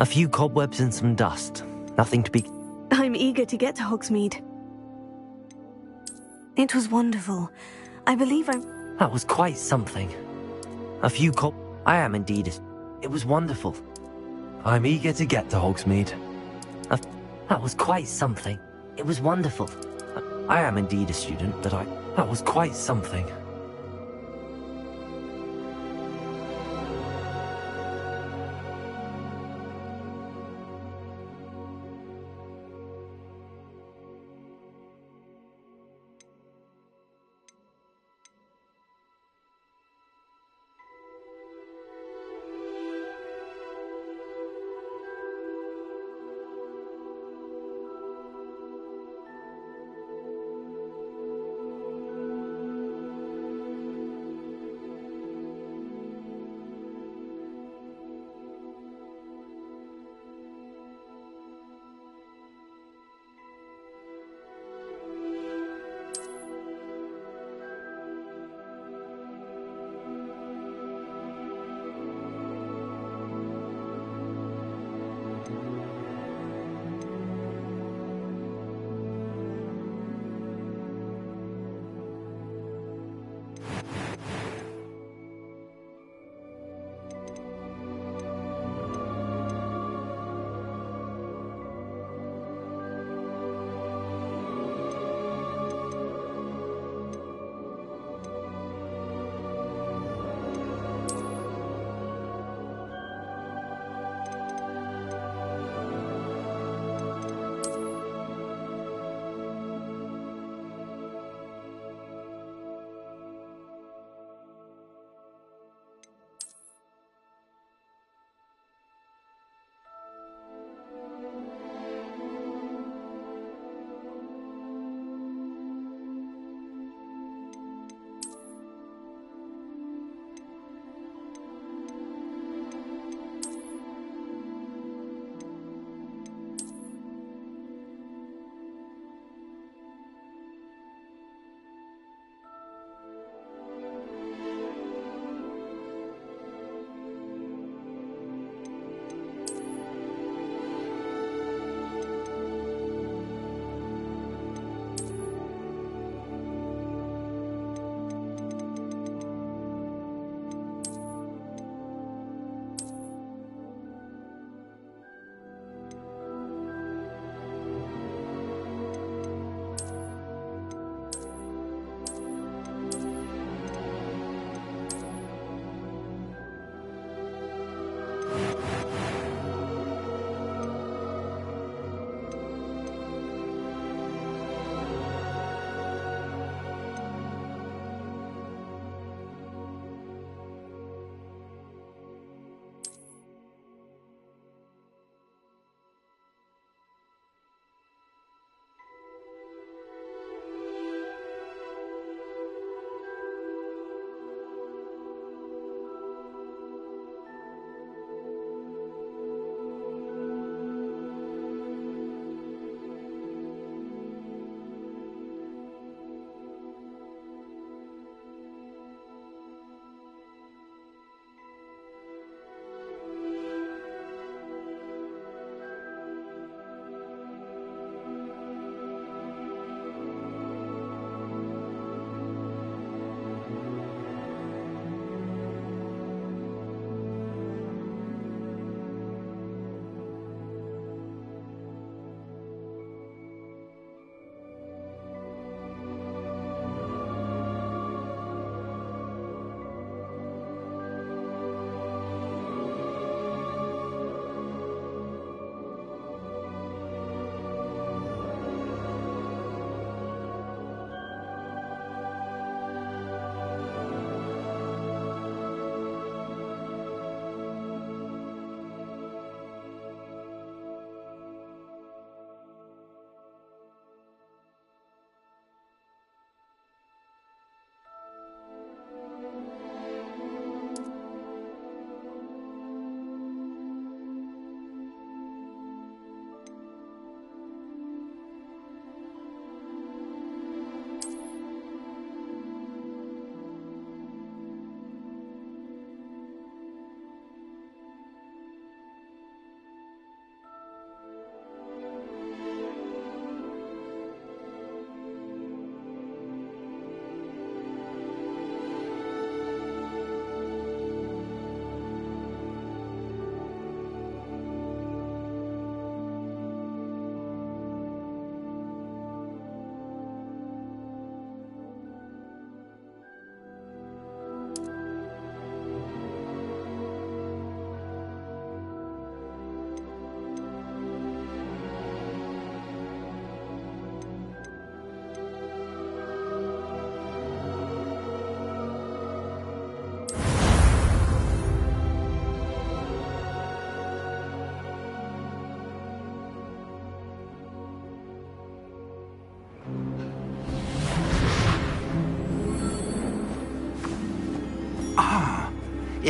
A few cobwebs and some dust. Nothing to be... I'm eager to get to Hogsmeade. It was wonderful. I believe I'm... That was quite something. A few I am indeed. It was wonderful. I'm eager to get to Hogsmeade. That was quite something. It was wonderful. I am indeed a student, but that was quite something.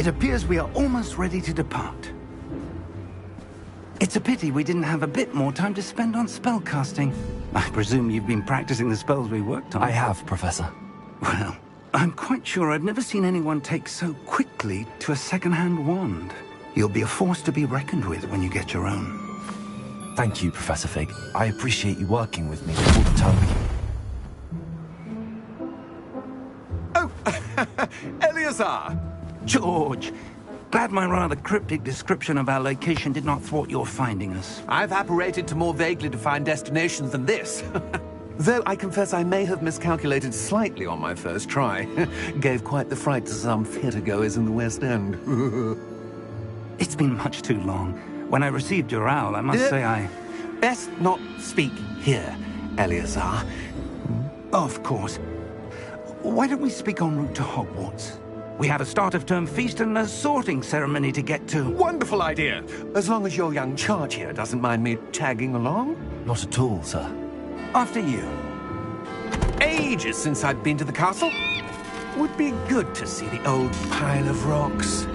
It appears we are almost ready to depart. It's a pity we didn't have a bit more time to spend on spellcasting. I presume you've been practicing the spells we worked on. I have, Professor. Well, I'm quite sure I've never seen anyone take so quickly to a second-hand wand. You'll be a force to be reckoned with when you get your own. Thank you, Professor Fig. I appreciate you working with me all the time. Oh, Eleazar! George! Glad my rather cryptic description of our location did not thwart your finding us. I've apparated to more vaguely defined destinations than this. Though I confess I may have miscalculated slightly on my first try. Gave quite the fright to some theatre-goers in the West End. It's been much too long. When I received your owl, I must say I... Best not speak here, Eleazar. Of course. Why don't we speak en route to Hogwarts? We have a start-of-term feast and a sorting ceremony to get to. Wonderful idea! As long as your young charge here doesn't mind me tagging along. Not at all, sir. After you. Ages since I've been to the castle. Would be good to see the old pile of rocks.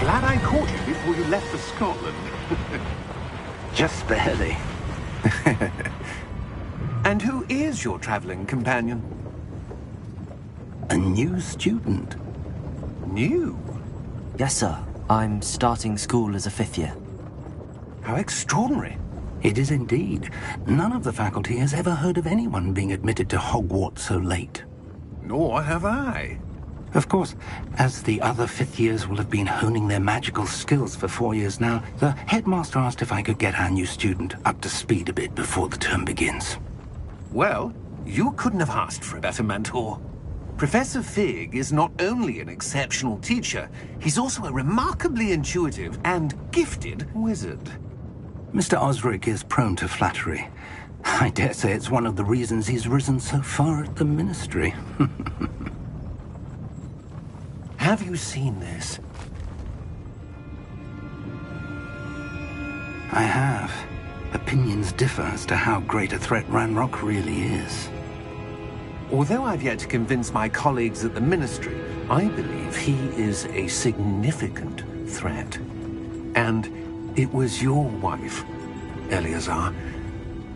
Glad I caught you before you left for Scotland. Just barely. And who is your traveling companion? A new student. New? Yes, sir. I'm starting school as a 5th year. How extraordinary. It is indeed. None of the faculty has ever heard of anyone being admitted to Hogwarts so late. Nor have I. Of course, as the other 5th years will have been honing their magical skills for 4 years now, the headmaster asked if I could get our new student up to speed a bit before the term begins. Well, you couldn't have asked for a better mentor. Professor Fig is not only an exceptional teacher, he's also a remarkably intuitive and gifted wizard. Mr. Osric is prone to flattery. I dare say it's one of the reasons he's risen so far at the Ministry. Have you seen this? I have. Opinions differ as to how great a threat Ranrock really is. Although I've yet to convince my colleagues at the Ministry, I believe he is a significant threat. And it was your wife, Eleazar,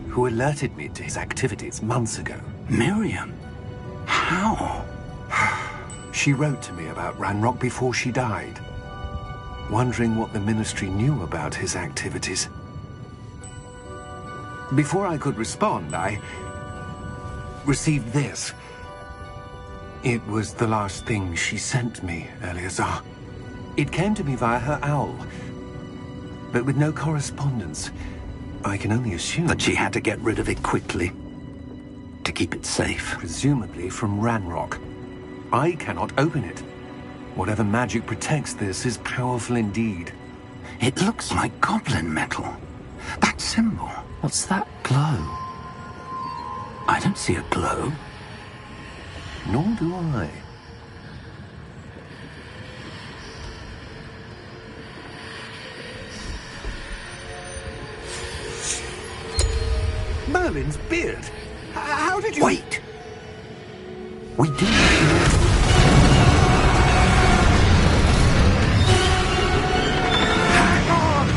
who alerted me to his activities months ago. Miriam? How? She wrote to me about Ranrock before she died, wondering what the Ministry knew about his activities. Before I could respond, I received this. It was the last thing she sent me, Eleazar. It came to me via her owl, but with no correspondence. I can only assume That she had to get rid of it quickly, to keep it safe. presumably from Ranrock. I cannot open it. Whatever magic protects this is powerful indeed. It looks like goblin metal. That symbol. What's that glow? I don't see a glow. Nor do I. Merlin's beard. How did you... Wait! We do. Hang on!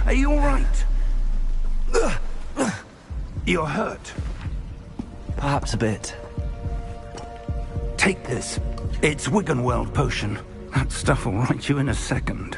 Are you all right? You're hurt. Perhaps a bit. Take this. It's Wiggenweld potion. That stuff will right you in a second.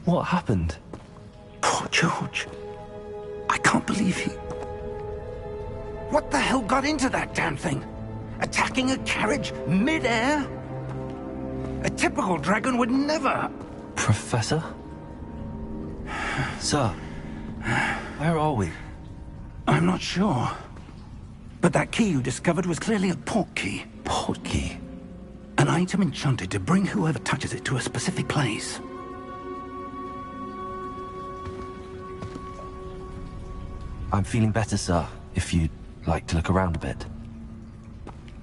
What happened? Poor George. I can't believe he... What the hell got into that damn thing? Attacking a carriage mid-air? A typical dragon would never... Professor? Sir, where are we? I'm not sure. But that key you discovered was clearly a port key. Port key? An item enchanted to bring whoever touches it to a specific place. I'm feeling better, sir, if you'd like to look around a bit.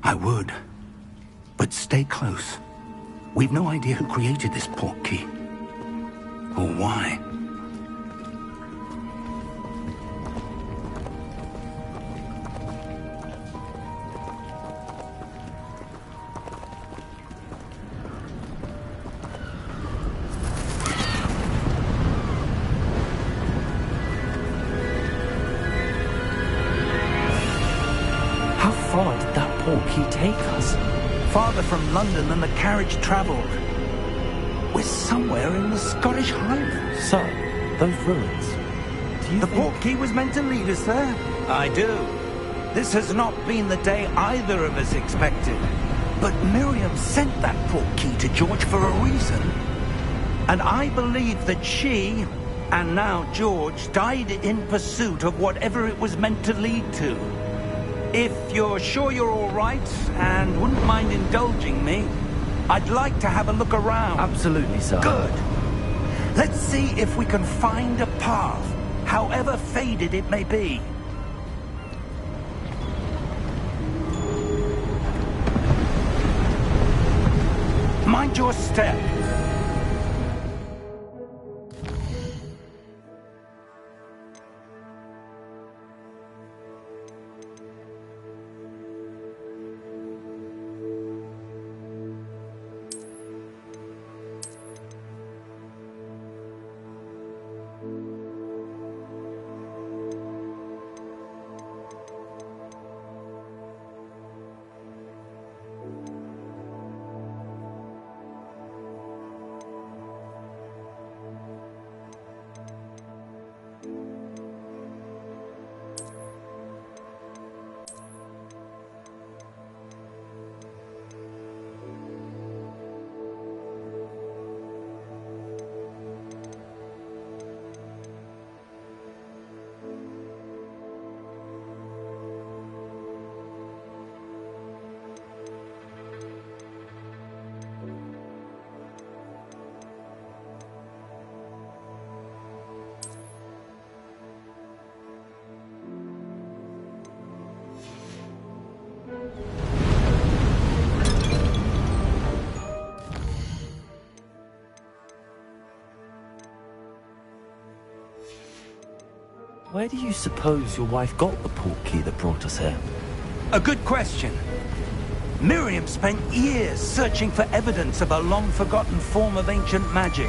I would. But stay close. We've no idea who created this portkey. Or why. How far did that portkey take us? Farther from London than the carriage travelled. We're somewhere in the Scottish Highlands. Sir, those ruins. Do you The think... portkey was meant to lead us there? I do. This has not been the day either of us expected. But Miriam sent that portkey to George for a reason. And I believe that she, and now George, died in pursuit of whatever it was meant to lead to. If you're sure you're all right, and wouldn't mind indulging me, I'd like to have a look around. Absolutely, sir. Good. Let's see if we can find a path, however faded it may be. Mind your step. Where do you suppose your wife got the portkey that brought us here? A good question. Miriam spent years searching for evidence of a long-forgotten form of ancient magic.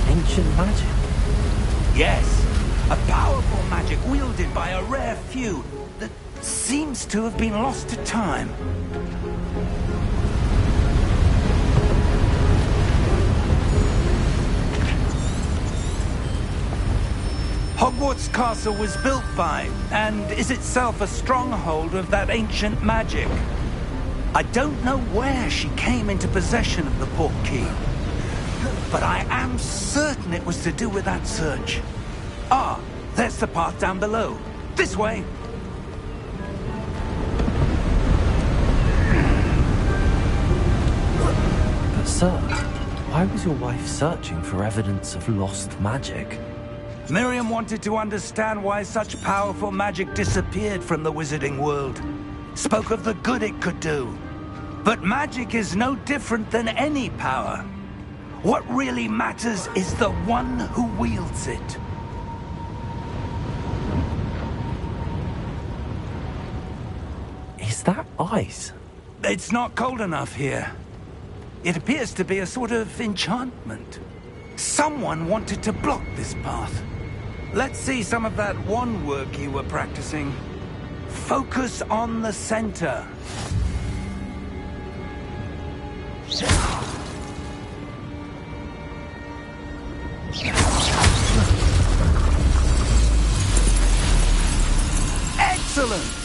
Ancient magic? Yes, a powerful magic wielded by a rare few that seems to have been lost to time. Hogwarts Castle was built by, and is itself a stronghold of that ancient magic. I don't know where she came into possession of the portkey, but I am certain it was to do with that search. Ah, there's the path down below. This way. But sir, why was your wife searching for evidence of lost magic? Miriam wanted to understand why such powerful magic disappeared from the wizarding world. Spoke of the good it could do. But magic is no different than any power. What really matters is the one who wields it. Is that ice? It's not cold enough here. It appears to be a sort of enchantment. Someone wanted to block this path. Let's see some of that wand work you were practicing. Focus on the center. Excellent!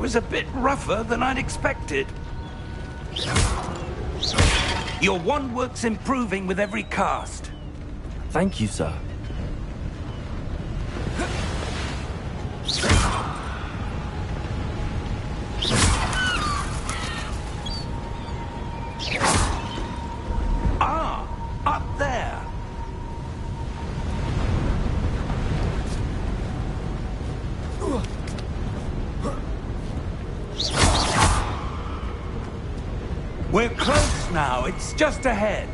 was a bit rougher than I'd expected. Your one work's improving with every cast. Thank you, sir. Ah, up there. We're close now. It's just ahead.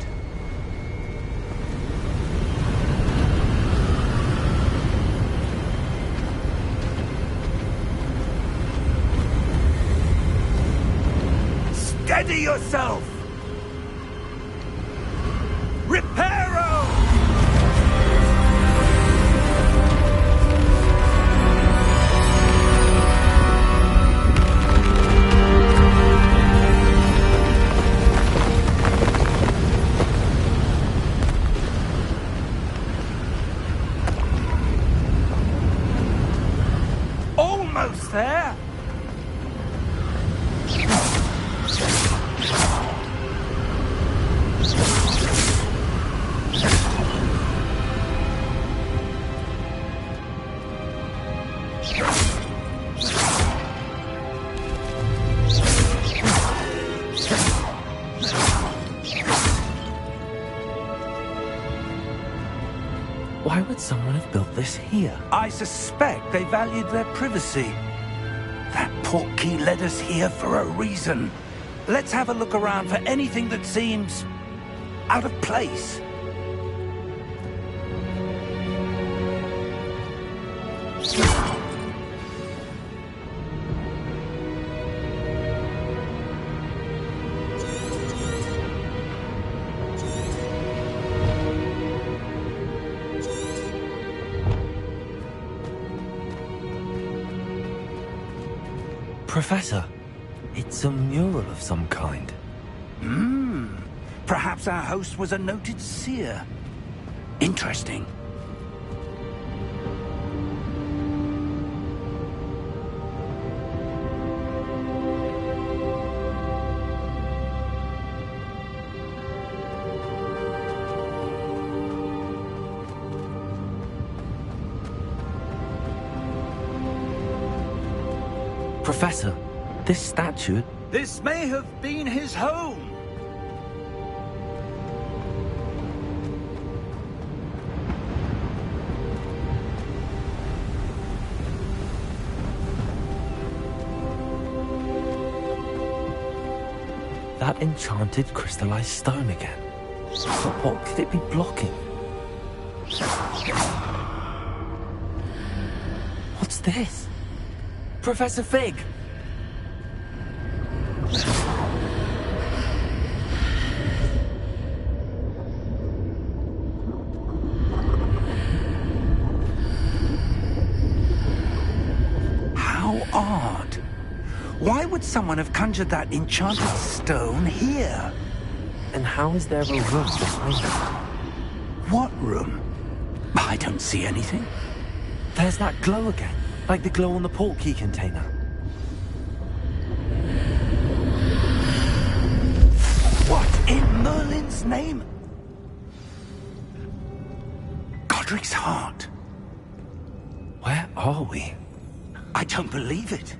Steady yourself! Reparo! Almost there! Why would someone have built this here? I suspect they valued their privacy. That portkey led us here for a reason. Let's have a look around for anything that seems out of place. Professor, it's a mural of some kind. Perhaps our host was a noted seer. Interesting. Professor, this statue... This may have been his home. That enchanted crystallized stone again. But what could it be blocking? What's this? Professor Fig! How odd. Why would someone have conjured that enchanted stone here? And how is there a room behind it? What room? I don't see anything. There's that glow again, like the glow on the portkey container. What in Merlin's name? Godric's heart. Where are we? I don't believe it.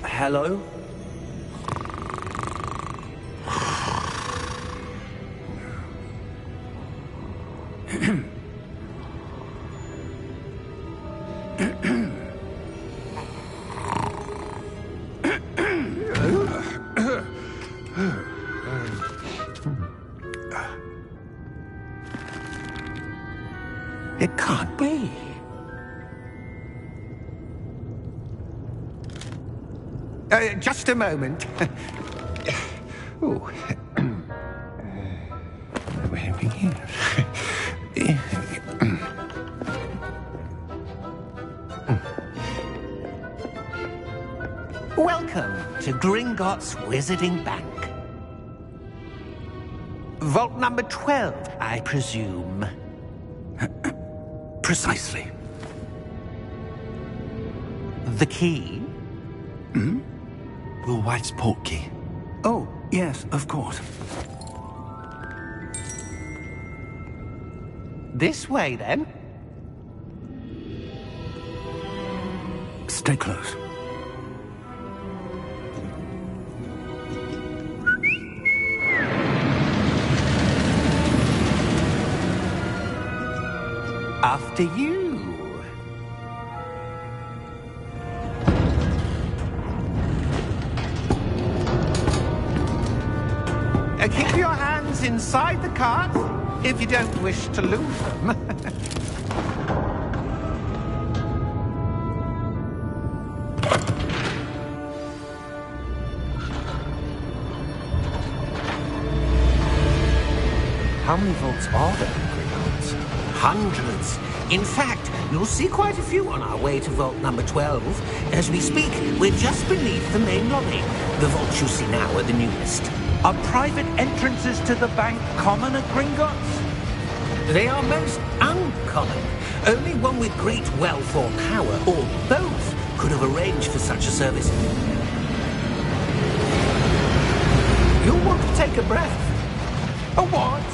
Hello? It can't be. Just a moment. Oh. Where are we here? to Gringotts Wizarding Bank. Vault number 12, I presume. Precisely. The key? Your wife's portkey. Oh, yes, of course. This way, then. Stay close. After you. Keep your hands inside the cart if you don't wish to lose them. How many vaults are there in Gringotts? Hundreds. In fact, you'll see quite a few on our way to vault number 12. As we speak, we're just beneath the main lobby. The vaults you see now are the newest. Are private entrances to the bank common at Gringotts? They are most uncommon. Only one with great wealth or power, or both, could have arranged for such a service. You'll want to take a breath. A what?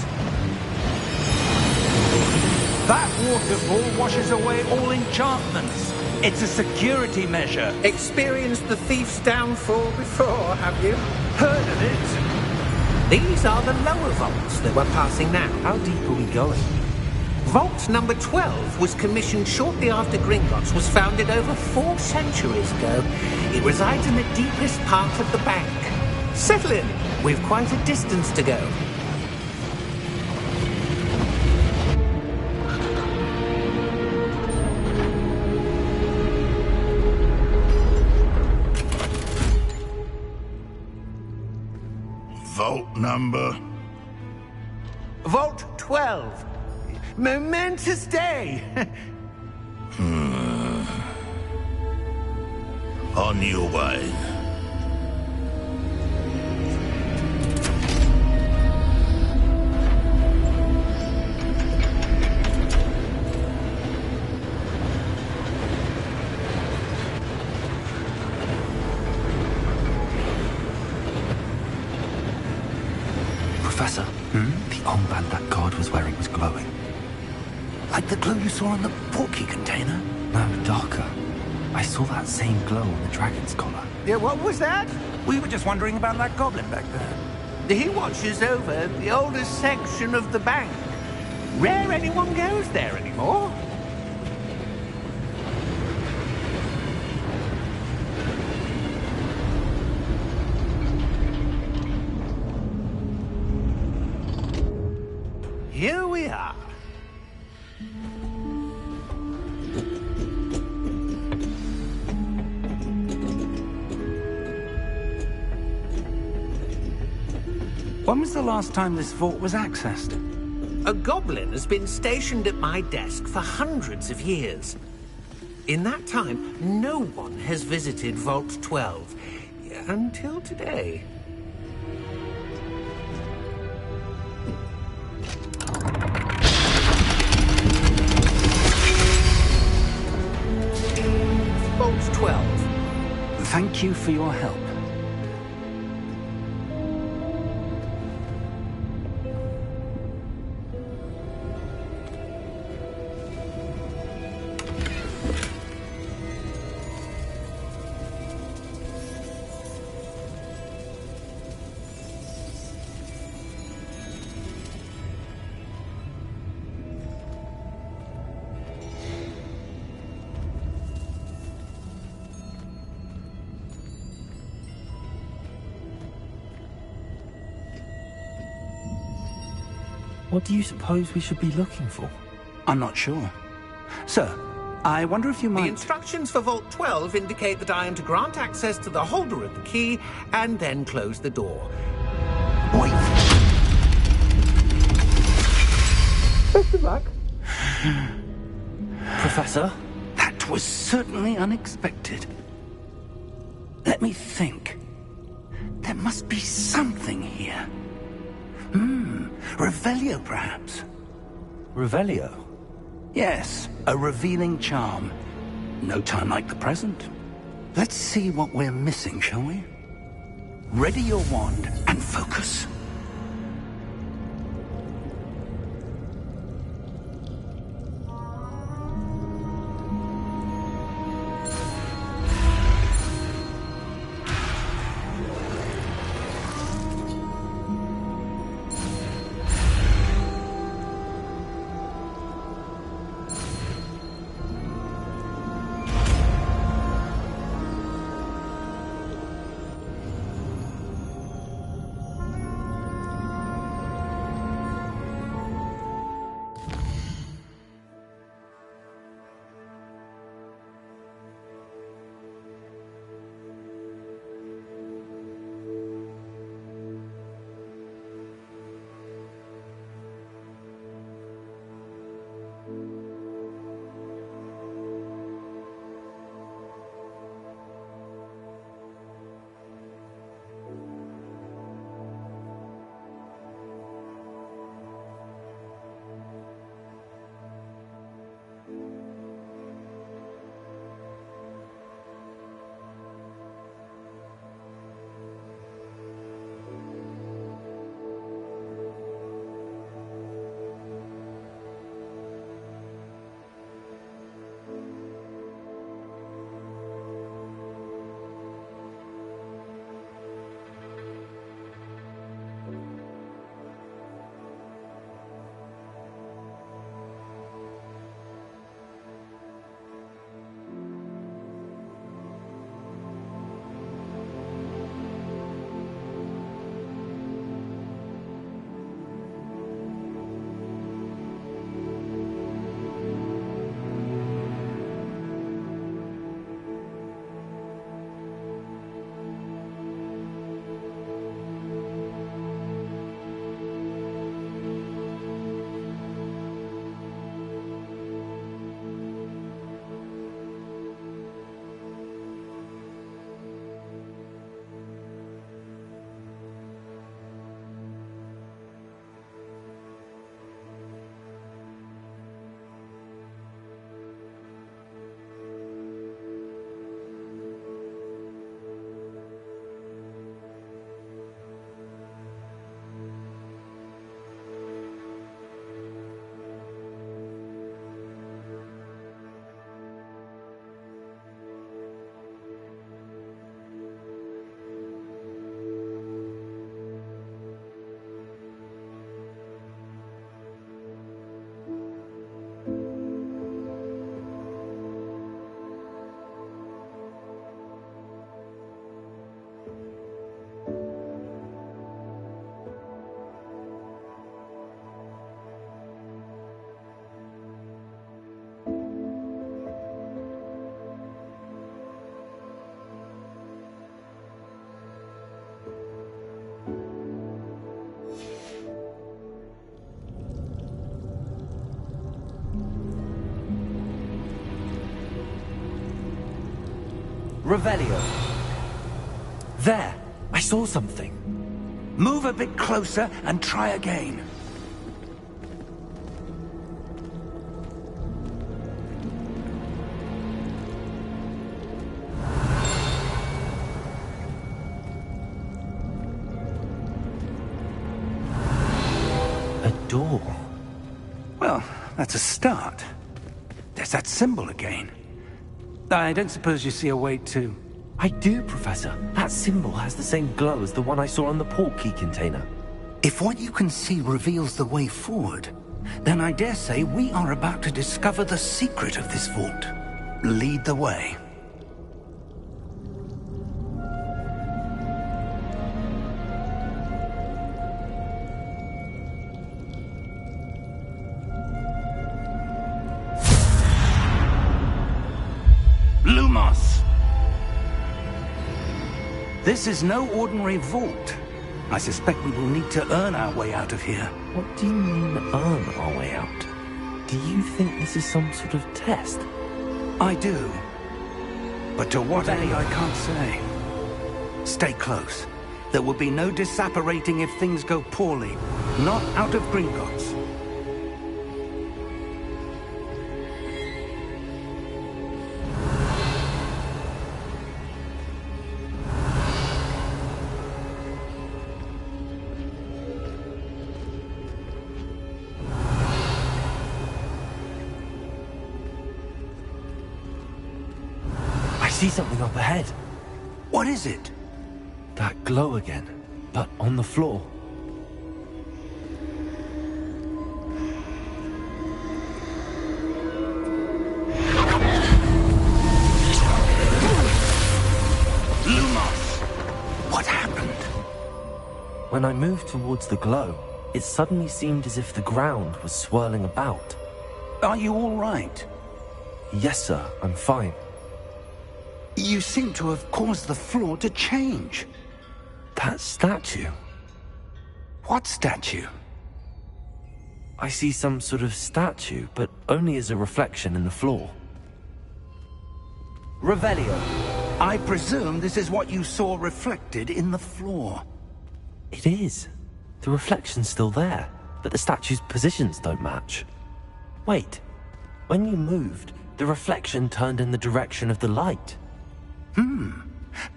That waterfall washes away all enchantments. It's a security measure. Experienced the thief's downfall before, have you? Heard of it? These are the lower vaults that we're passing now. How deep are we going? Vault number 12 was commissioned shortly after Gringotts was founded over 4 centuries ago. It resides in the deepest part of the bank. Settle in. We've quite a distance to go. Vault number? Vault 12. Momentous day. On your way. Professor, the armband that guard was wearing was glowing. Like the glow you saw on the portkey container? No, darker. I saw that same glow on the dragon's collar. Yeah, what was that? We were just wondering about that goblin back there. He watches over the oldest section of the bank. Rare anyone goes there anymore. Here we are. When was the last time this vault was accessed? A goblin has been stationed at my desk for hundreds of years. In that time, no one has visited Vault 12. Until today. Vault 12. Thank you for your help. What do you suppose we should be looking for? I'm not sure. Sir, I wonder if you might... The instructions for Vault 12 indicate that I am to grant access to the holder of the key and then close the door. Wait! Best of luck. Professor? That was certainly unexpected. Let me think. There must be something here. Revelio, perhaps? Revelio? Yes, a revealing charm. No time like the present. Let's see what we're missing, shall we? Ready your wand and focus. Revelio. There! I saw something. Move a bit closer and try again. A door. Well, that's a start. There's that symbol again. I don't suppose you see a way to... I do, Professor. That symbol has the same glow as the one I saw on the port key container. If what you can see reveals the way forward, then I dare say we are about to discover the secret of this vault. Lead the way. Lumos! This is no ordinary vault. I suspect we will need to earn our way out of here. What do you mean, earn our way out? Do you think this is some sort of test? I do. But to what end, I can't say. Stay close. There will be no disapparating if things go poorly. Not out of Gringotts. I see something up ahead. What is it? That glow again, but on the floor. Lumos! What happened? When I moved towards the glow, it suddenly seemed as if the ground was swirling about. Are you all right? Yes, sir, I'm fine. You seem to have caused the floor to change. That statue. What statue? I see some sort of statue, but only as a reflection in the floor. Revelio. I presume this is what you saw reflected in the floor. It is. The reflection's still there, but the statue's positions don't match. Wait. When you moved, the reflection turned in the direction of the light.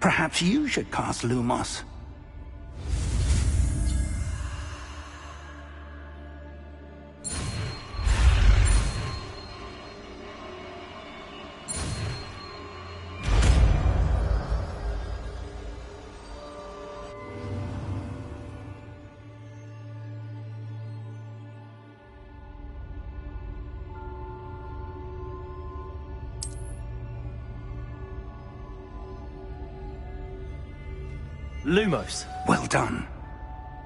Perhaps you should cast Lumos. Lumos. Well done.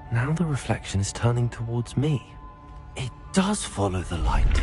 Now the reflection is turning towards me. It does follow the light.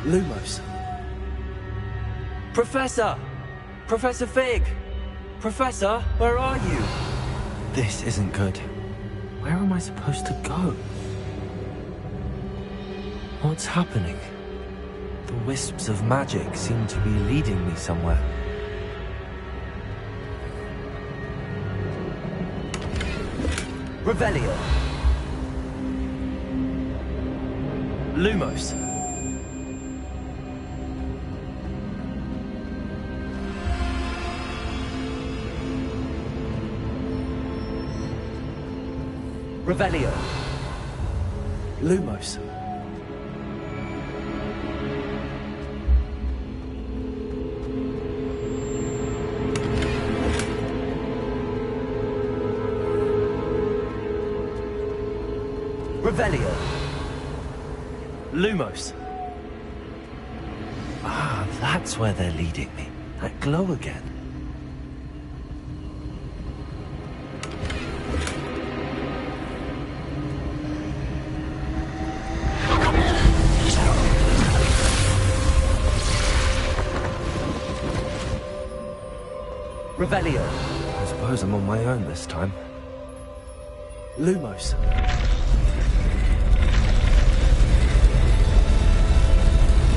Lumos. Professor! Professor Fig! Professor, where are you? This isn't good. Where am I supposed to go? What's happening? The wisps of magic seem to be leading me somewhere. Revelio. Lumos. Revelio. Lumos. Revelio. Lumos. Ah, that's where they're leading me. That glow again. Revelio. I suppose I'm on my own this time. Lumos.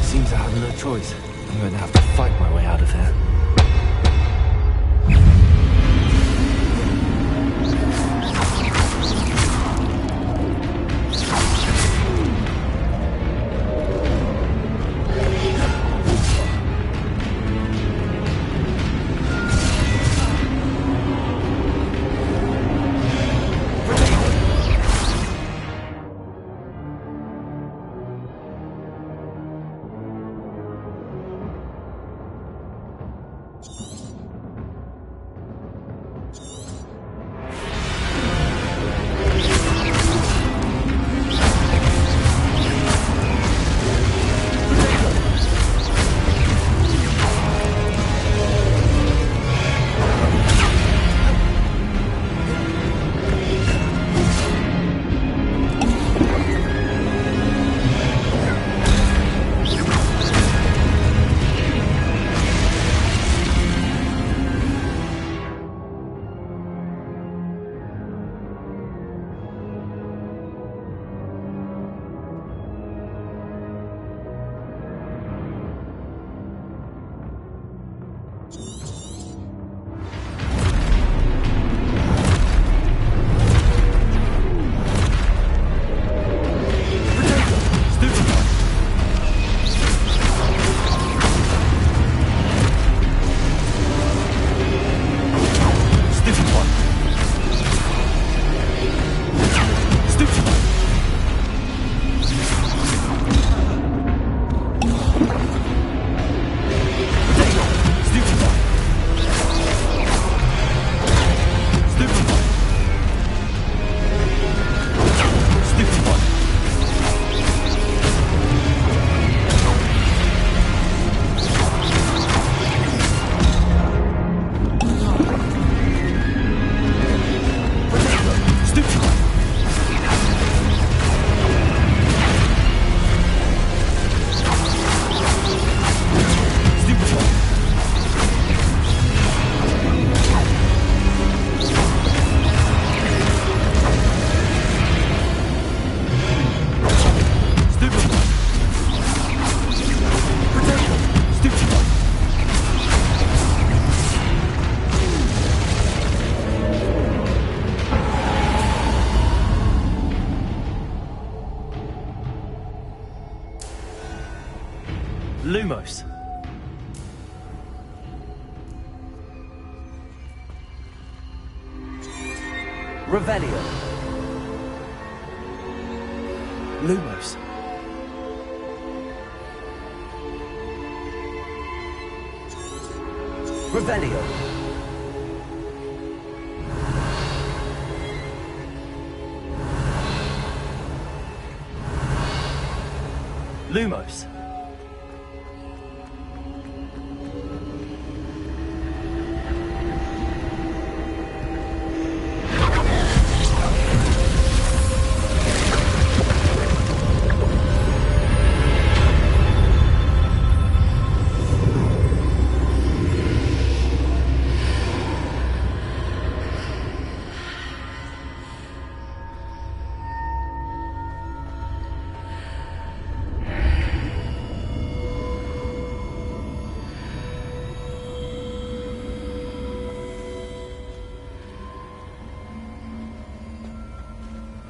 Seems I have no choice. I'm going to have to fight my way out of here. Lumos. Revelio. Lumos. Revelio. Lumos.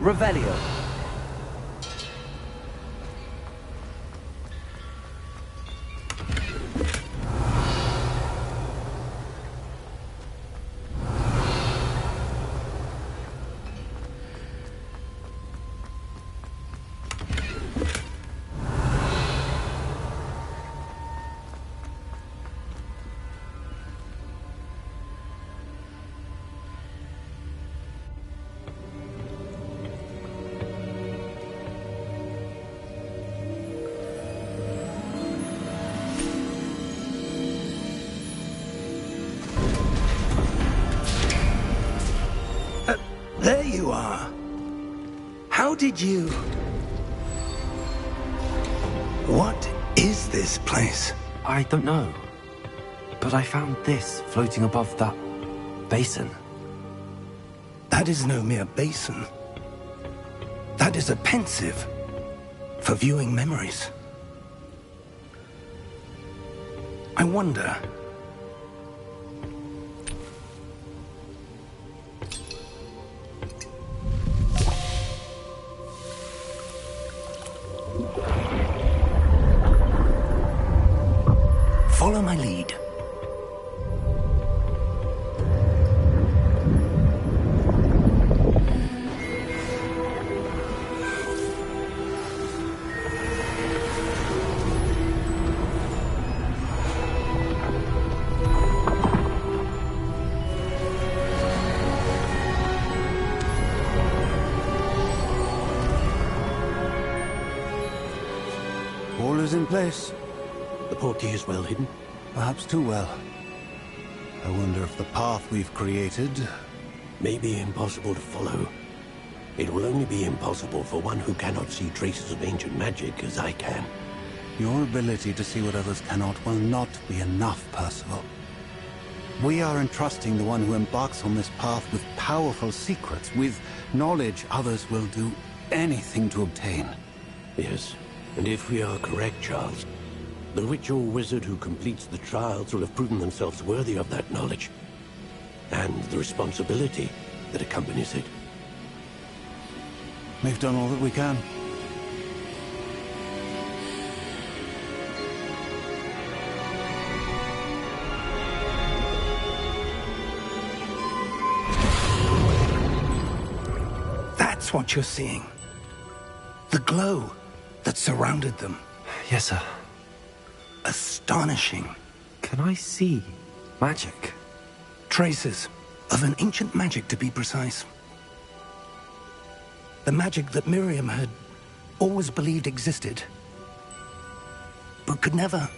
Revelio. There you are. How did you... What is this place? I don't know. But I found this floating above that basin. That is no mere basin. That is a pensive for viewing memories. I wonder... Follow my lead. All is in place. The portkey is well hidden. Perhaps too well. I wonder if the path we've created... May be impossible to follow. It will only be impossible for one who cannot see traces of ancient magic as I can. Your ability to see what others cannot will not be enough, Percival. We are entrusting the one who embarks on this path with powerful secrets, with knowledge others will do anything to obtain. Yes, and if we are correct, Charles, the witch or wizard who completes the trials will have proven themselves worthy of that knowledge, and the responsibility that accompanies it. We've done all that we can. That's what you're seeing. The glow that surrounded them. Yes, sir. Astonishing. Can I see magic? Traces of an ancient magic, to be precise. The magic that Miriam had always believed existed, but could never.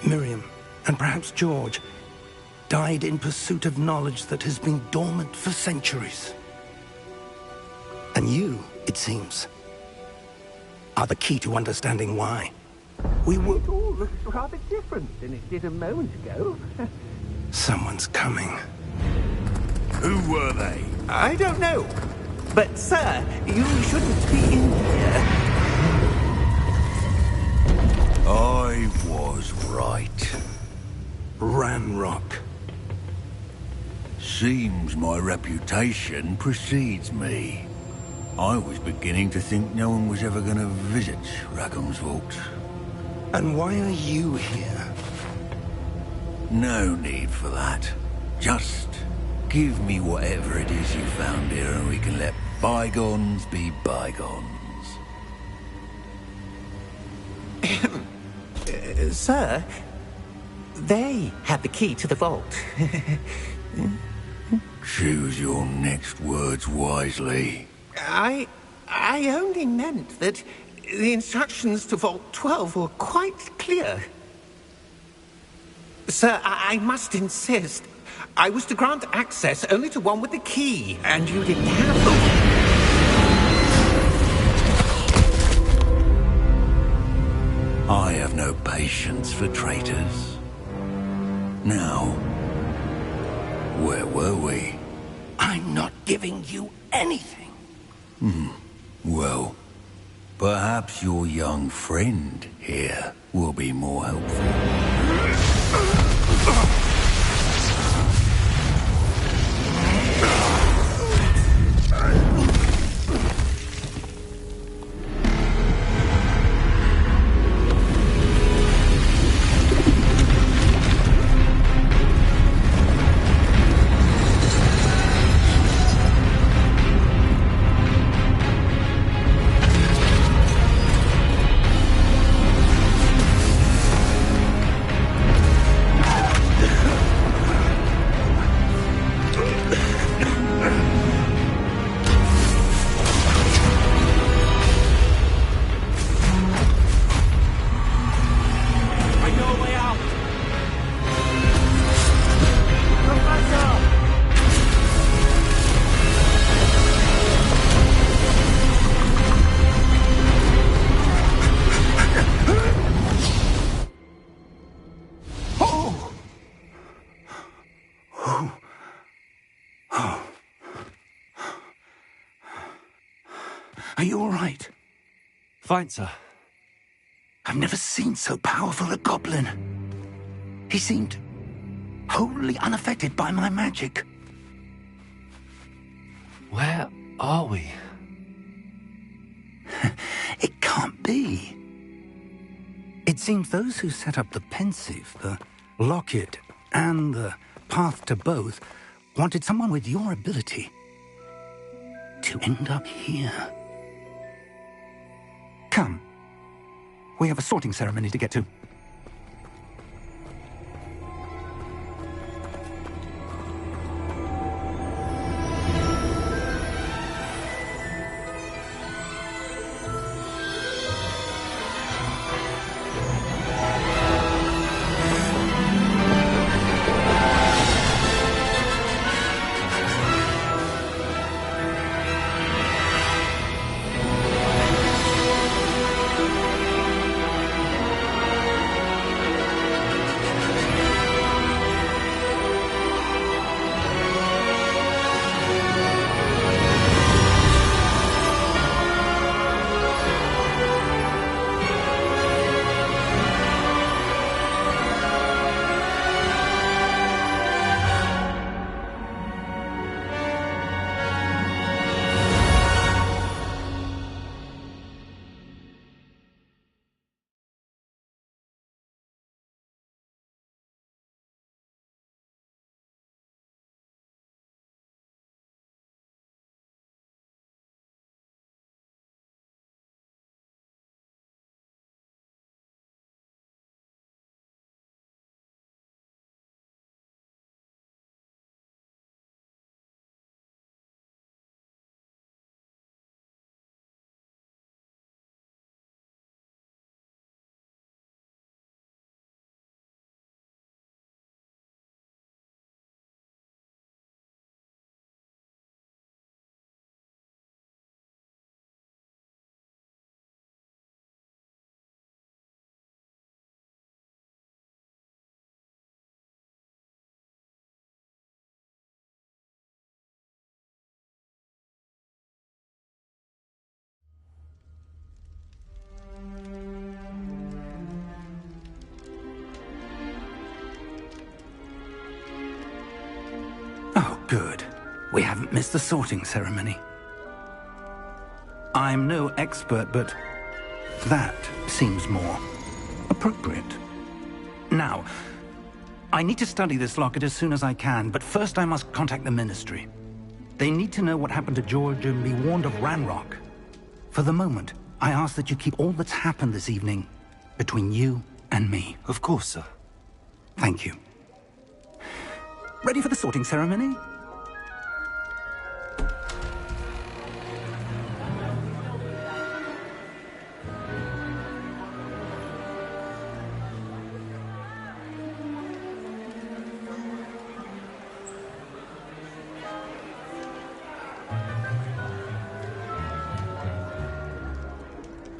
Miriam, and perhaps George, died in pursuit of knowledge that has been dormant for centuries. And you, it seems, are the key to understanding why. We were... It all looks rather different than it did a moment ago. Someone's coming. Who were they? I don't know. But, sir, you shouldn't be in here. I was right. Ramrock. Seems my reputation precedes me. I was beginning to think no one was ever going to visit Rackham's vault. And why are you here? No need for that. Just give me whatever it is you found here and we can let bygones be bygones. Sir, they had the key to the vault. Choose your next words wisely. I only meant that the instructions to Vault 12 were quite clear. Sir, I must insist. I was to grant access only to one with the key, and you didn't have them. I have no patience for traitors. Now, where were we? I'm not giving you anything. Well, perhaps your young friend here will be more helpful. Are you all right? Fine, sir. I've never seen so powerful a goblin. He seemed wholly unaffected by my magic. Where are we? It can't be. It seems those who set up the pensive, the locket, and the path to both wanted someone with your ability to end up here. Come. We have a sorting ceremony to get to. Oh, good. We haven't missed the sorting ceremony. I'm no expert, but that seems more appropriate. Now, I need to study this locket as soon as I can, but first I must contact the Ministry. They need to know what happened to George and be warned of Ranrock. For the moment, I ask that you keep all that's happened this evening between you and me. Of course, sir. Thank you. Ready for the sorting ceremony?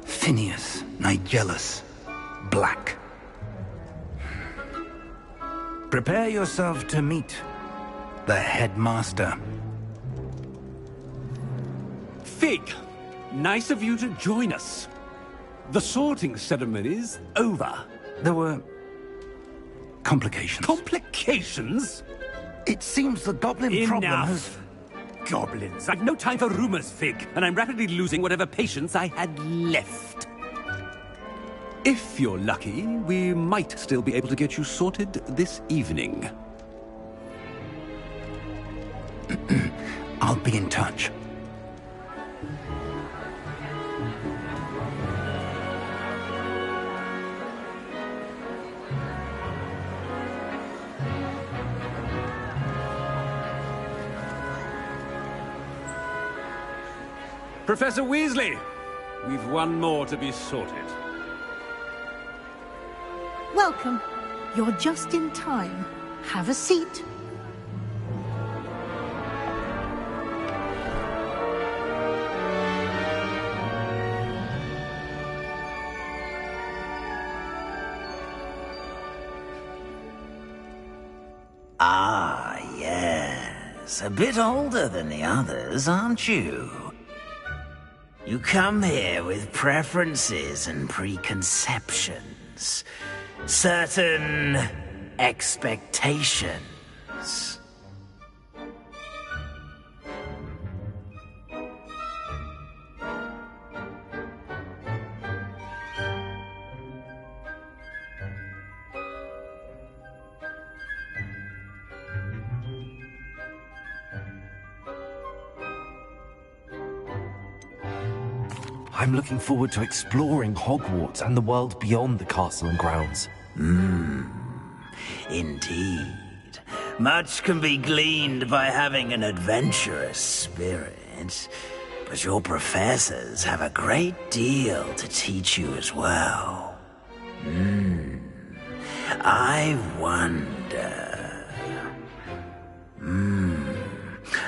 Phineas Nigellus Black. Prepare yourself to meet the headmaster. Fig, nice of you to join us. The sorting ceremony's over. There were complications. Complications? It seems the goblin problem has... Enough. Goblins. I've no time for rumors, Fig, and I'm rapidly losing whatever patience I had left. If you're lucky, we might still be able to get you sorted this evening. I'll be in touch. Professor Weasley, we've one more to be sorted. Welcome. You're just in time. Have a seat. Ah, yes. A bit older than the others, aren't you? You come here with preferences and preconceptions. Certain expectations. I'm looking forward to exploring Hogwarts and the world beyond the castle and grounds. Indeed. Much can be gleaned by having an adventurous spirit, but your professors have a great deal to teach you as well. I wonder...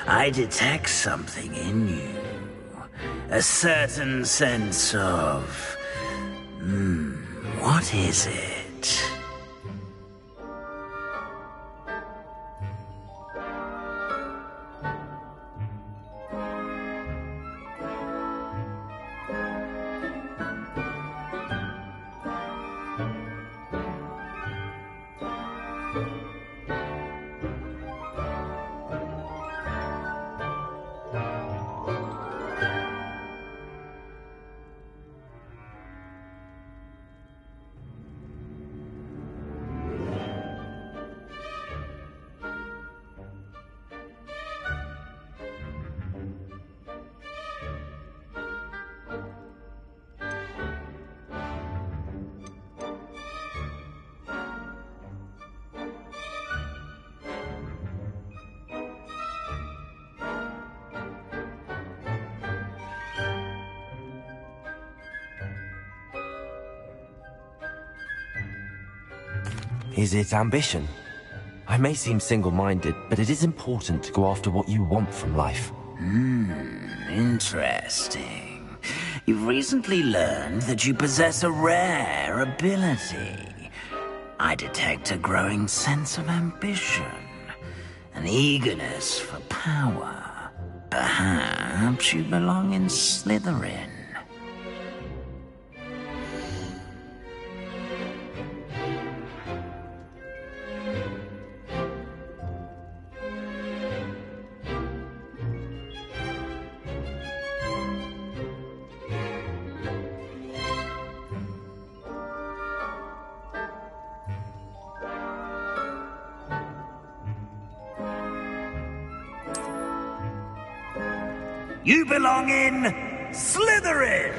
I detect something in you. A certain sense of... what is it? Is it ambition? I may seem single-minded, but it is important to go after what you want from life. Interesting. You've recently learned that you possess a rare ability. I detect a growing sense of ambition, an eagerness for power. Perhaps you belong in Slytherin. You belong in Slytherin!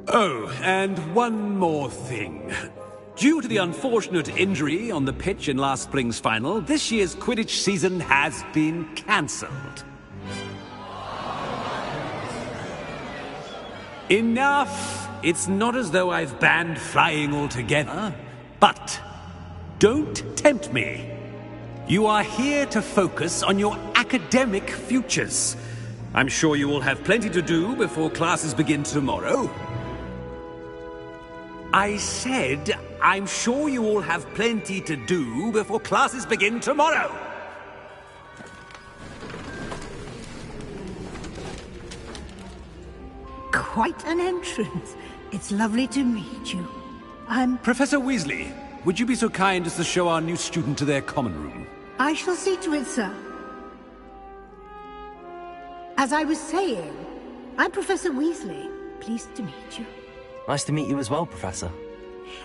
Oh, and one more thing. Due to the unfortunate injury on the pitch in last spring's final, this year's Quidditch season has been cancelled. Enough! It's not as though I've banned flying altogether, but don't tempt me. You are here to focus on your academic futures. I'm sure you will have plenty to do before classes begin tomorrow. I said, I'm sure you all have plenty to do before classes begin tomorrow. Quite an entrance. It's lovely to meet you. I'm... Professor Weasley, would you be so kind as to show our new student to their common room? I shall see to it, sir. As I was saying, I'm Professor Weasley. Pleased to meet you. Nice to meet you as well, Professor.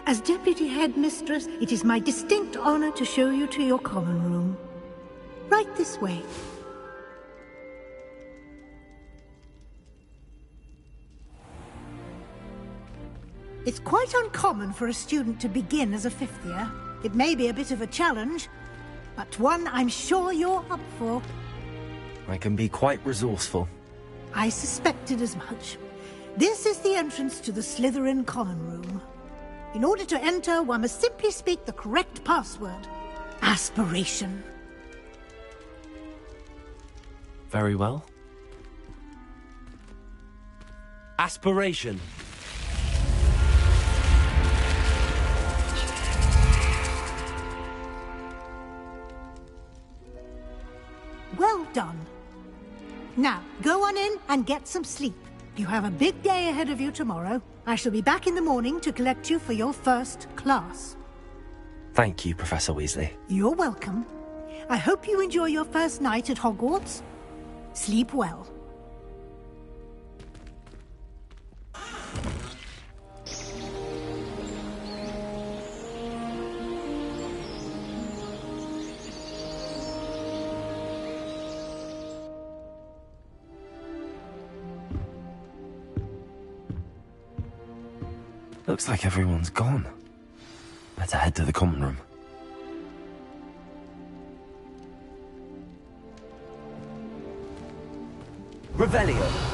As Deputy Headmistress, it is my distinct honor to show you to your common room. Right this way. It's quite uncommon for a student to begin as a fifth year. It may be a bit of a challenge, but one I'm sure you're up for. I can be quite resourceful. I suspected as much. This is the entrance to the Slytherin common room. In order to enter, one must simply speak the correct password. Aspiration. Very well. Aspiration. Well done. Now, go on in and get some sleep. You have a big day ahead of you tomorrow. I shall be back in the morning to collect you for your first class. Thank you, Professor Weasley. You're welcome. I hope you enjoy your first night at Hogwarts. Sleep well. Looks like everyone's gone. Better head to the common room. Revelio.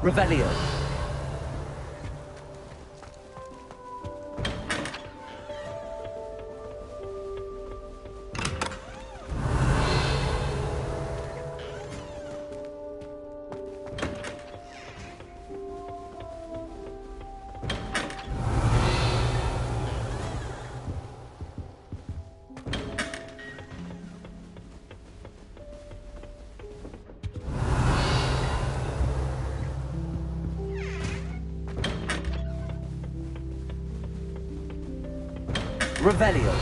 Revelio. Revelio.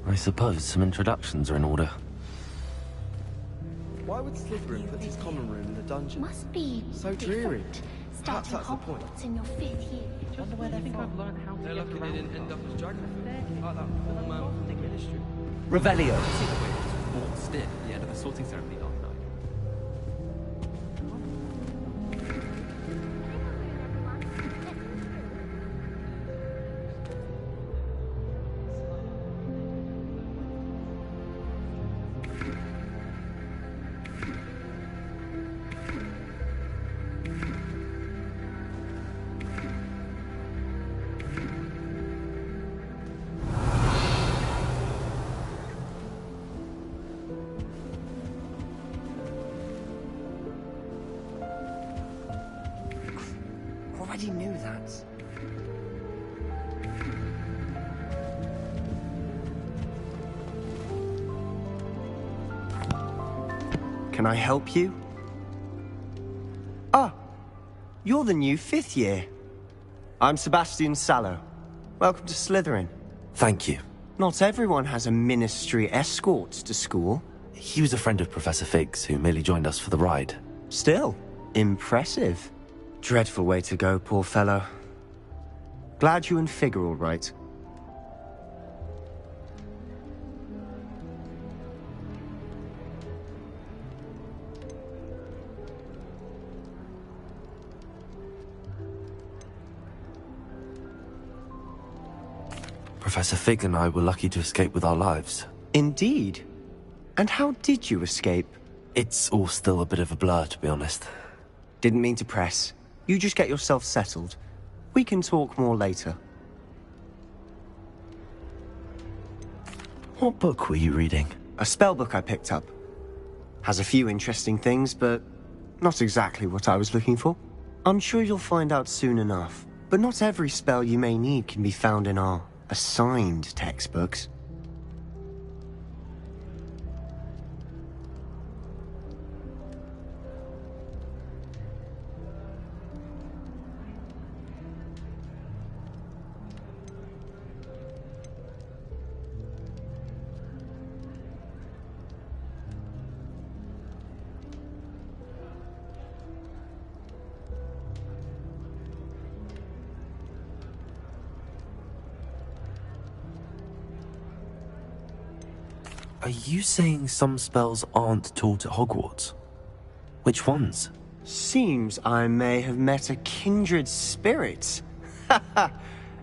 I suppose some introductions are in order. Why would Slytherin put his common room in the dungeon? Must be so dreary. Starting Perhaps that's the point. Hogwarts in your 5th year. Wonder where they're from. I've learned how they're lucky they didn't end up as geography. Like that form of ministry. Revelio. See the way they just waltzed in at the end of the sorting ceremony last night. Already knew that. Can I help you? Ah, you're the new 5th year. I'm Sebastian Sallow. Welcome to Slytherin. Thank you. Not everyone has a ministry escort to school. He was a friend of Professor Fig's who merely joined us for the ride. Still, impressive. Dreadful way to go, poor fellow. Glad you and Fig are all right. Professor Fig and I were lucky to escape with our lives. Indeed. And how did you escape? It's all still a bit of a blur, to be honest. Didn't mean to press. You just get yourself settled. We can talk more later. What book were you reading? A spell book I picked up. Has a few interesting things, but not exactly what I was looking for. I'm sure you'll find out soon enough. But not every spell you may need can be found in our assigned textbooks. Are you saying some spells aren't taught at Hogwarts? Which ones? Seems I may have met a kindred spirit.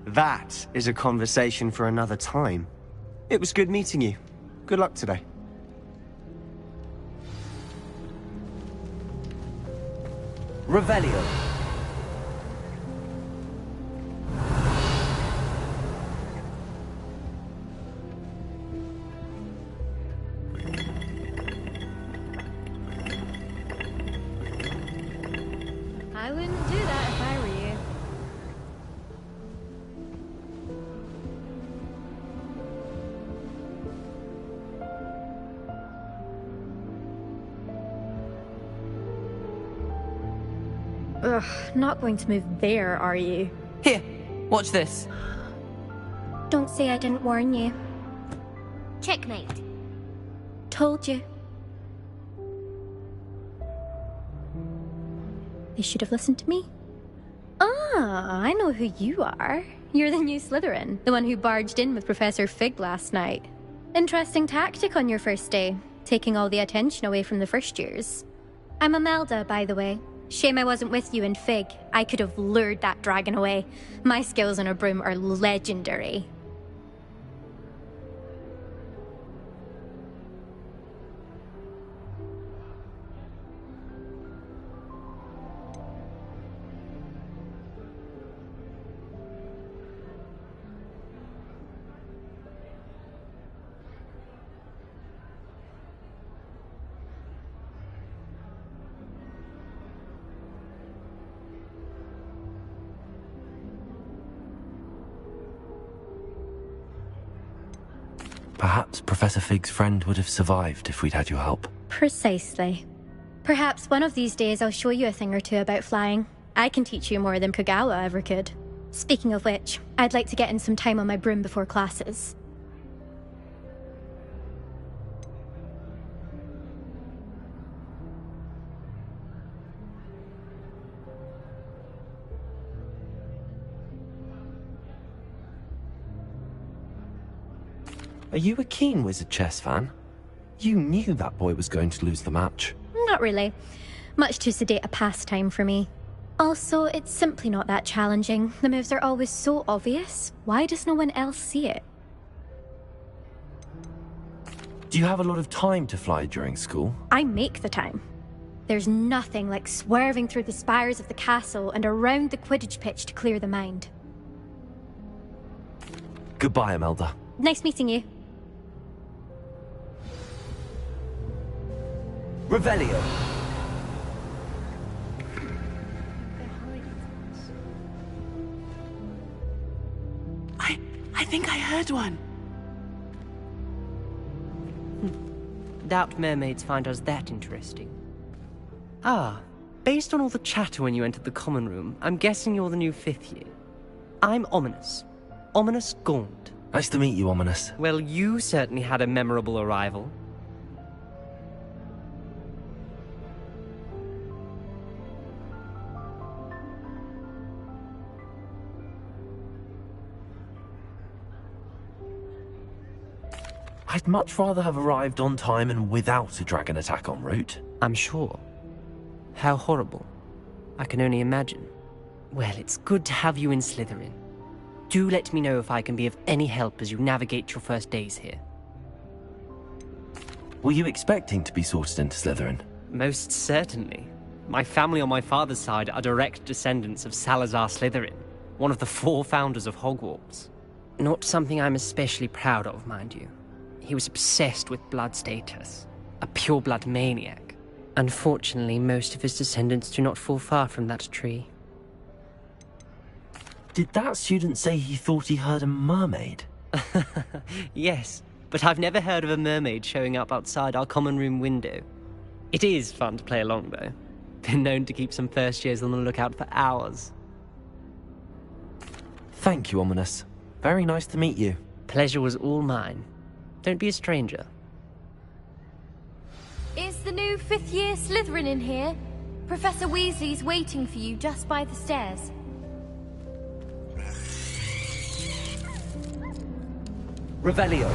That is a conversation for another time. It was good meeting you. Good luck today. Revelio. I wouldn't do that if I were you. Ugh, not going to move there, are you? Here, watch this. Don't say I didn't warn you. Checkmate. Told you. They should have listened to me. Ah, I know who you are. You're the new Slytherin, the one who barged in with Professor Fig last night. Interesting tactic on your first day, taking all the attention away from the first years. I'm Imelda, by the way. Shame I wasn't with you in Fig. I could have lured that dragon away. My skills on a broom are legendary. Perhaps Professor Fig's friend would have survived if we'd had your help. Precisely. Perhaps one of these days I'll show you a thing or two about flying. I can teach you more than Kagawa ever could. Speaking of which, I'd like to get in some time on my broom before classes. Are you a keen Wizard chess fan? You knew that boy was going to lose the match. Not really. Much too sedate a pastime for me. Also, it's simply not that challenging. The moves are always so obvious. Why does no one else see it? Do you have a lot of time to fly during school? I make the time. There's nothing like swerving through the spires of the castle and around the Quidditch pitch to clear the mind. Goodbye, Imelda. Nice meeting you. Revelio. I think I heard one. Doubt mermaids find us that interesting. Ah, based on all the chatter when you entered the common room, I'm guessing you're the new 5th year. I'm Ominous. Ominous Gaunt. Nice to meet you, Ominous. Well, you certainly had a memorable arrival. I'd much rather have arrived on time and without a dragon attack en route. I'm sure. How horrible. I can only imagine. Well, it's good to have you in Slytherin. Do let me know if I can be of any help as you navigate your first days here. Were you expecting to be sorted into Slytherin? Most certainly. My family on my father's side are direct descendants of Salazar Slytherin, one of the 4 founders of Hogwarts. Not something I'm especially proud of, mind you. He was obsessed with blood status, a pure-blood maniac. Unfortunately, most of his descendants do not fall far from that tree. Did that student say he thought he heard a mermaid? Yes, but I've never heard of a mermaid showing up outside our common room window. It is fun to play along, though. Been known to keep some first years on the lookout for hours. Thank you, Ominous. Very nice to meet you. Pleasure was all mine. Don't be a stranger. Is the new 5th year Slytherin in here? Professor Weasley's waiting for you just by the stairs. Revelio.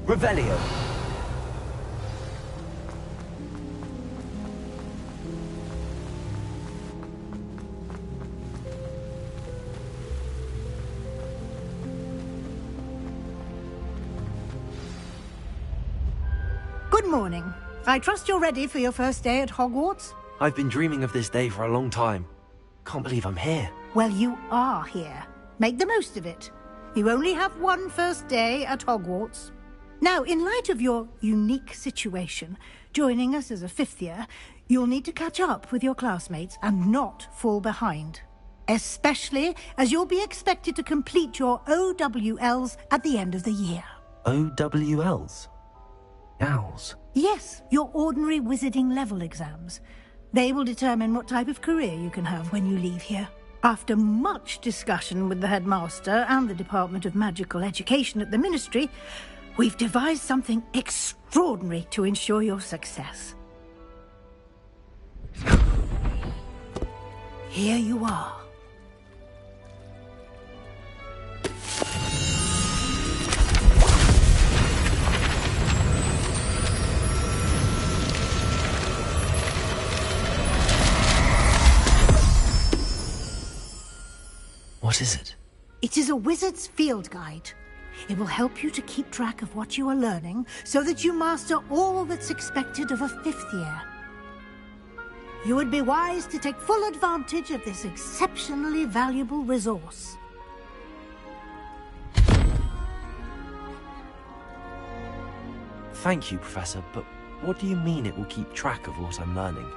Revelio. Good morning. I trust you're ready for your first day at Hogwarts? I've been dreaming of this day for a long time. Can't believe I'm here. Well, you are here. Make the most of it. You only have one first day at Hogwarts. Now, in light of your unique situation, joining us as a fifth year, you'll need to catch up with your classmates and not fall behind. Especially as you'll be expected to complete your OWLs at the end of the year. OWLs? Owls? Yes, your ordinary wizarding level exams. They will determine what type of career you can have when you leave here. After much discussion with the headmaster and the Department of Magical Education at the Ministry, we've devised something extraordinary to ensure your success. Here you are. What is it? It is a wizard's field guide. It will help you to keep track of what you are learning so that you master all that's expected of a fifth year. You would be wise to take full advantage of this exceptionally valuable resource. Thank you, Professor, but what do you mean it will keep track of what I'm learning?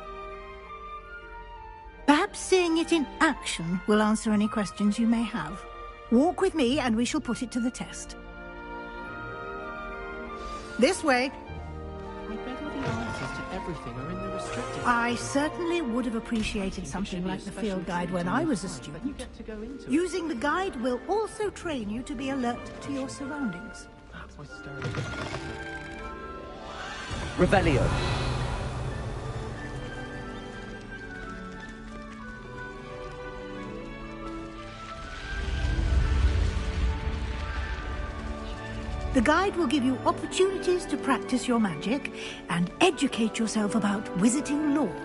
Perhaps seeing it in action will answer any questions you may have. Walk with me and we shall put it to the test. This way. I bet all the answers to everything are in the restricted. I certainly would have appreciated something like the field guide when I was a student. Using the guide will also train you to be alert to your surroundings. Revelio. The guide will give you opportunities to practice your magic and educate yourself about wizarding lore.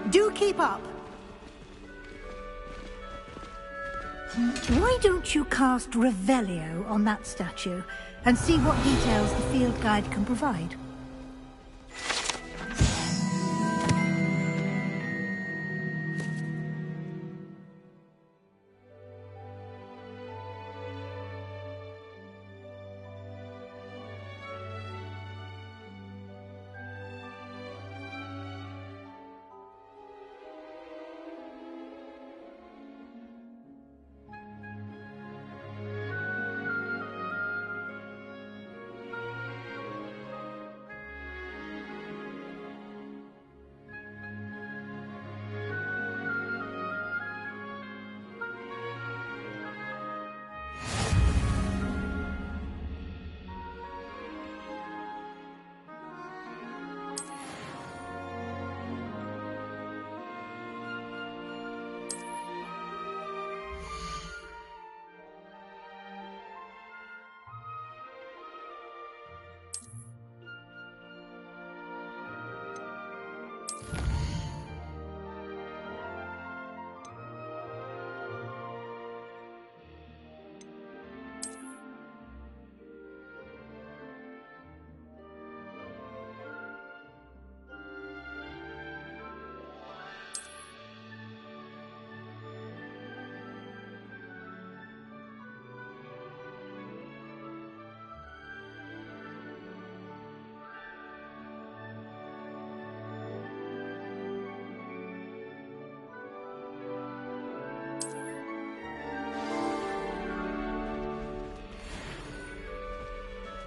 Do keep up! Why don't you cast Revelio on that statue and see what details the field guide can provide?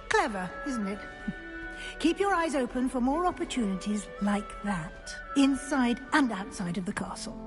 Clever, isn't it? Keep your eyes open for more opportunities like that, inside and outside of the castle.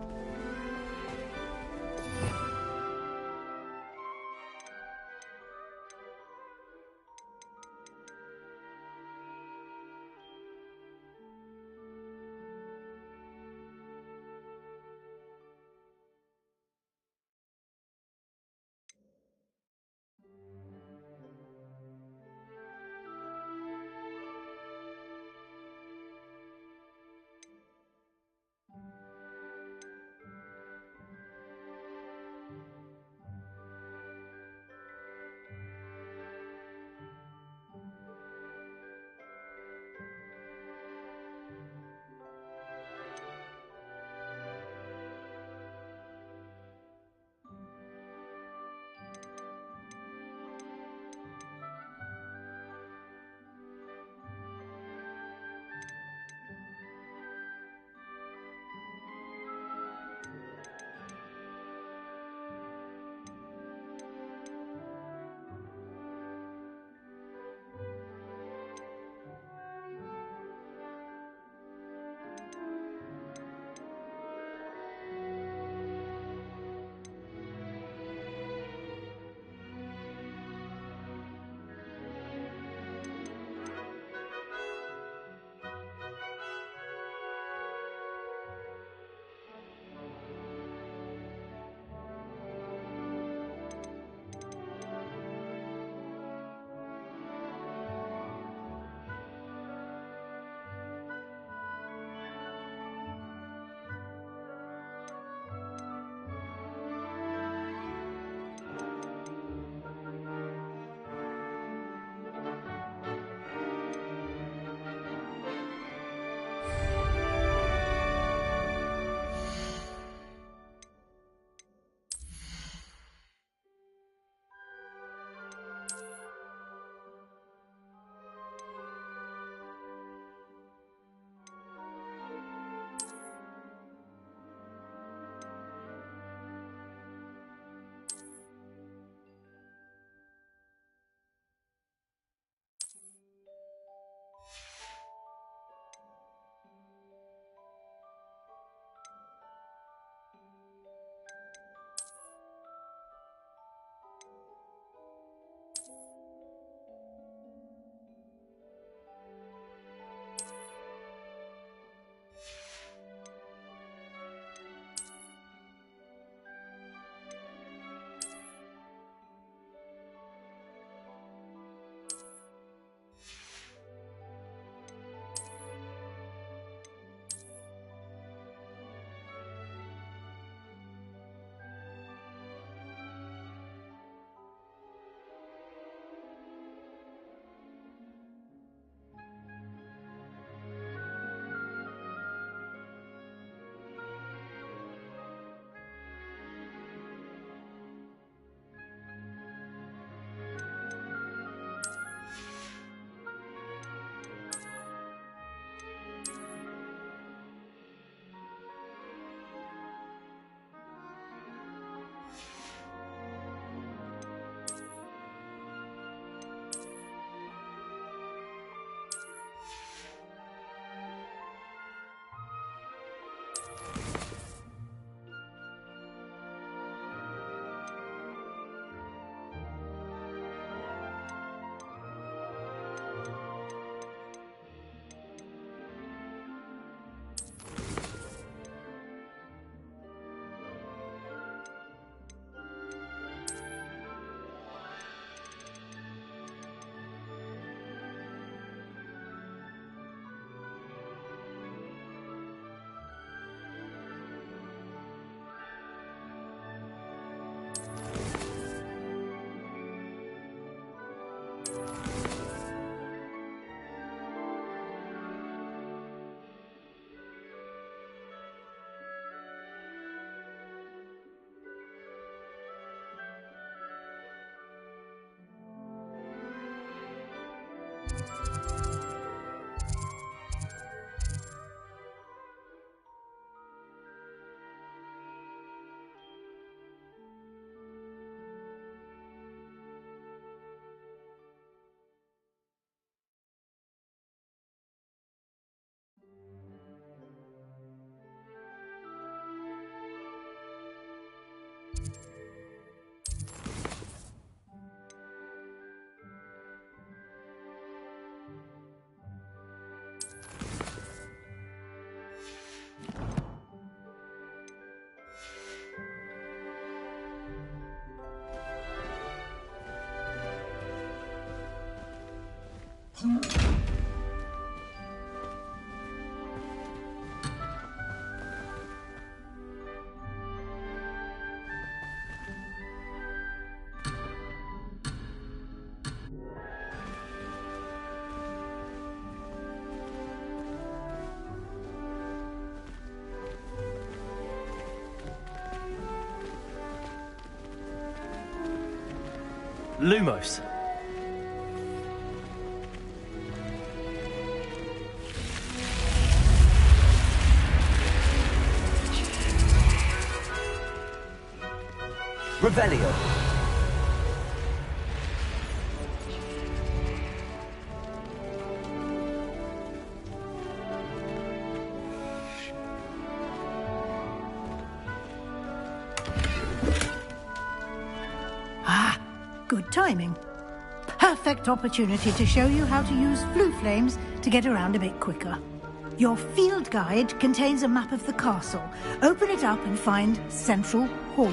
Lumos. Revelio. Good timing. Perfect opportunity to show you how to use flue flames to get around a bit quicker. Your field guide contains a map of the castle. Open it up and find Central Hall.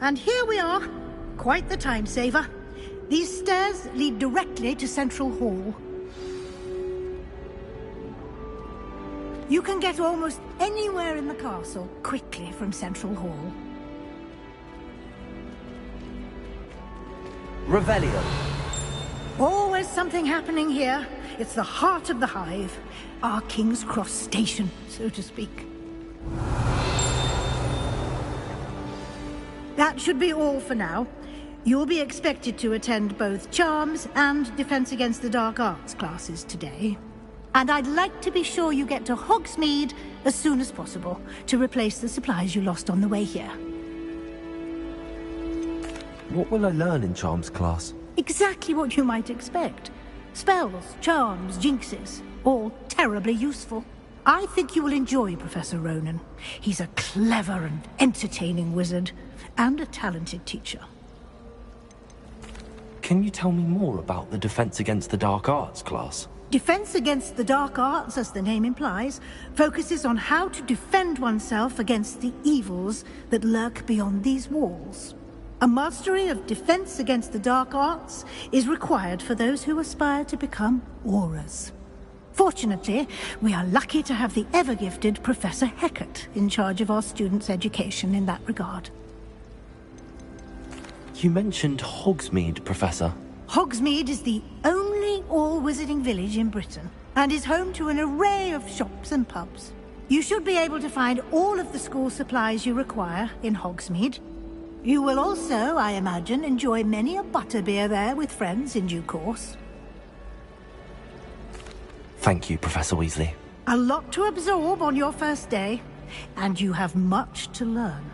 And here we are. Quite the time saver. These stairs lead directly to Central Hall. You can get almost anywhere in the castle quickly from Central Hall. Revelio. Always something happening here. It's the heart of the hive. Our King's Cross station, so to speak. That should be all for now. You'll be expected to attend both Charms and Defense Against the Dark Arts classes today. And I'd like to be sure you get to Hogsmeade as soon as possible to replace the supplies you lost on the way here. What will I learn in Charms class? Exactly what you might expect. Spells, charms, jinxes, all terribly useful. I think you will enjoy Professor Ronan. He's a clever and entertaining wizard, and a talented teacher. Can you tell me more about the Defense Against the Dark Arts class? Defense Against the Dark Arts, as the name implies, focuses on how to defend oneself against the evils that lurk beyond these walls. A mastery of Defense Against the Dark Arts is required for those who aspire to become Aurors. Fortunately, we are lucky to have the ever-gifted Professor Hecat in charge of our students' education in that regard. You mentioned Hogsmeade, Professor. Hogsmeade is the only all-wizarding village in Britain, and is home to an array of shops and pubs. You should be able to find all of the school supplies you require in Hogsmeade. You will also, I imagine, enjoy many a butterbeer there with friends in due course. Thank you, Professor Weasley. A lot to absorb on your first day, and you have much to learn.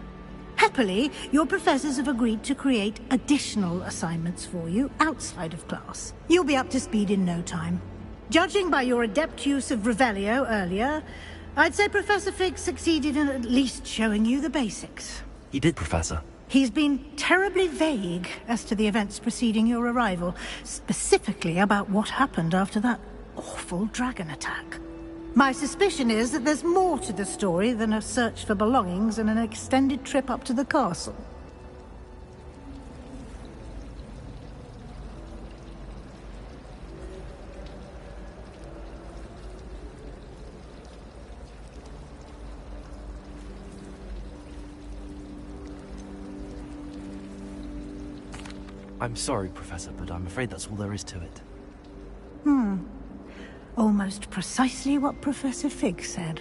Happily, your professors have agreed to create additional assignments for you outside of class. You'll be up to speed in no time. Judging by your adept use of Revelio earlier, I'd say Professor Fig succeeded in at least showing you the basics. He did, Professor. He's been terribly vague as to the events preceding your arrival, specifically about what happened after that awful dragon attack. My suspicion is that there's more to the story than a search for belongings and an extended trip up to the castle. I'm sorry, Professor, but I'm afraid that's all there is to it. Almost precisely what Professor Fig said.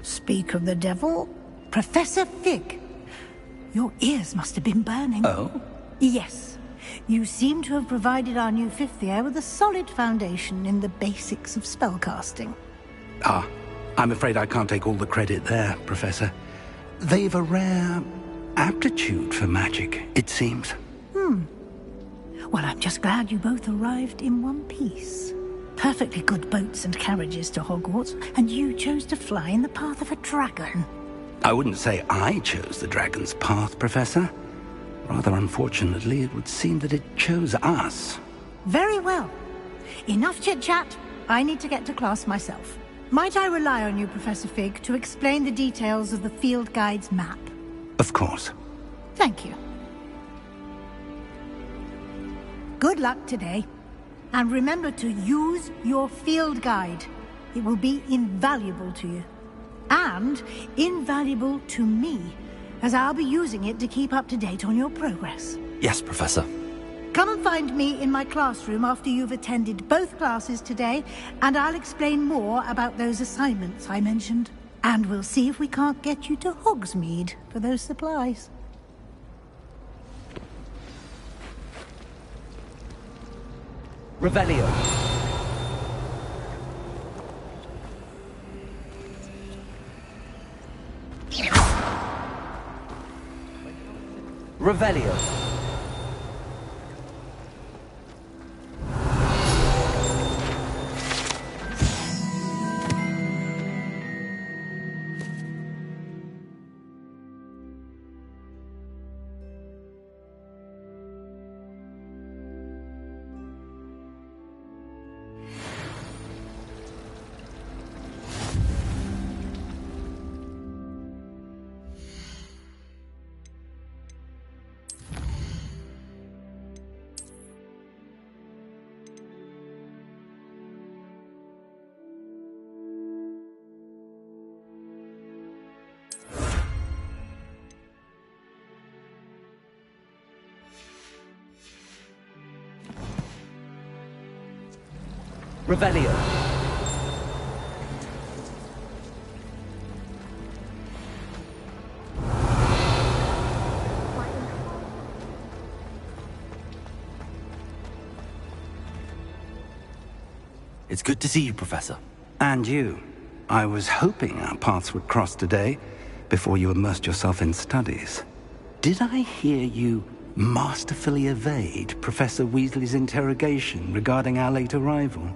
Speak of the devil, Professor Fig. Your ears must have been burning. Oh? Yes. You seem to have provided our new fifth year with a solid foundation in the basics of spellcasting. Ah, I'm afraid I can't take all the credit there, Professor. They've a rare aptitude for magic, it seems. Well, I'm just glad you both arrived in one piece. Perfectly good boats and carriages to Hogwarts, and you chose to fly in the path of a dragon. I wouldn't say I chose the dragon's path, Professor. Rather unfortunately, it would seem that it chose us. Very well. Enough chit-chat. I need to get to class myself. Might I rely on you, Professor Fig, to explain the details of the field guide's map? Of course. Thank you. Good luck today. And remember to use your field guide. It will be invaluable to you. And invaluable to me, as I'll be using it to keep up to date on your progress. Yes, Professor. Come and find me in my classroom after you've attended both classes today, and I'll explain more about those assignments I mentioned. And we'll see if we can't get you to Hogsmeade for those supplies. Revelio. Revelio. Revelio. It's good to see you, Professor. And you. I was hoping our paths would cross today, before you immersed yourself in studies. Did I hear you masterfully evade Professor Weasley's interrogation regarding our late arrival?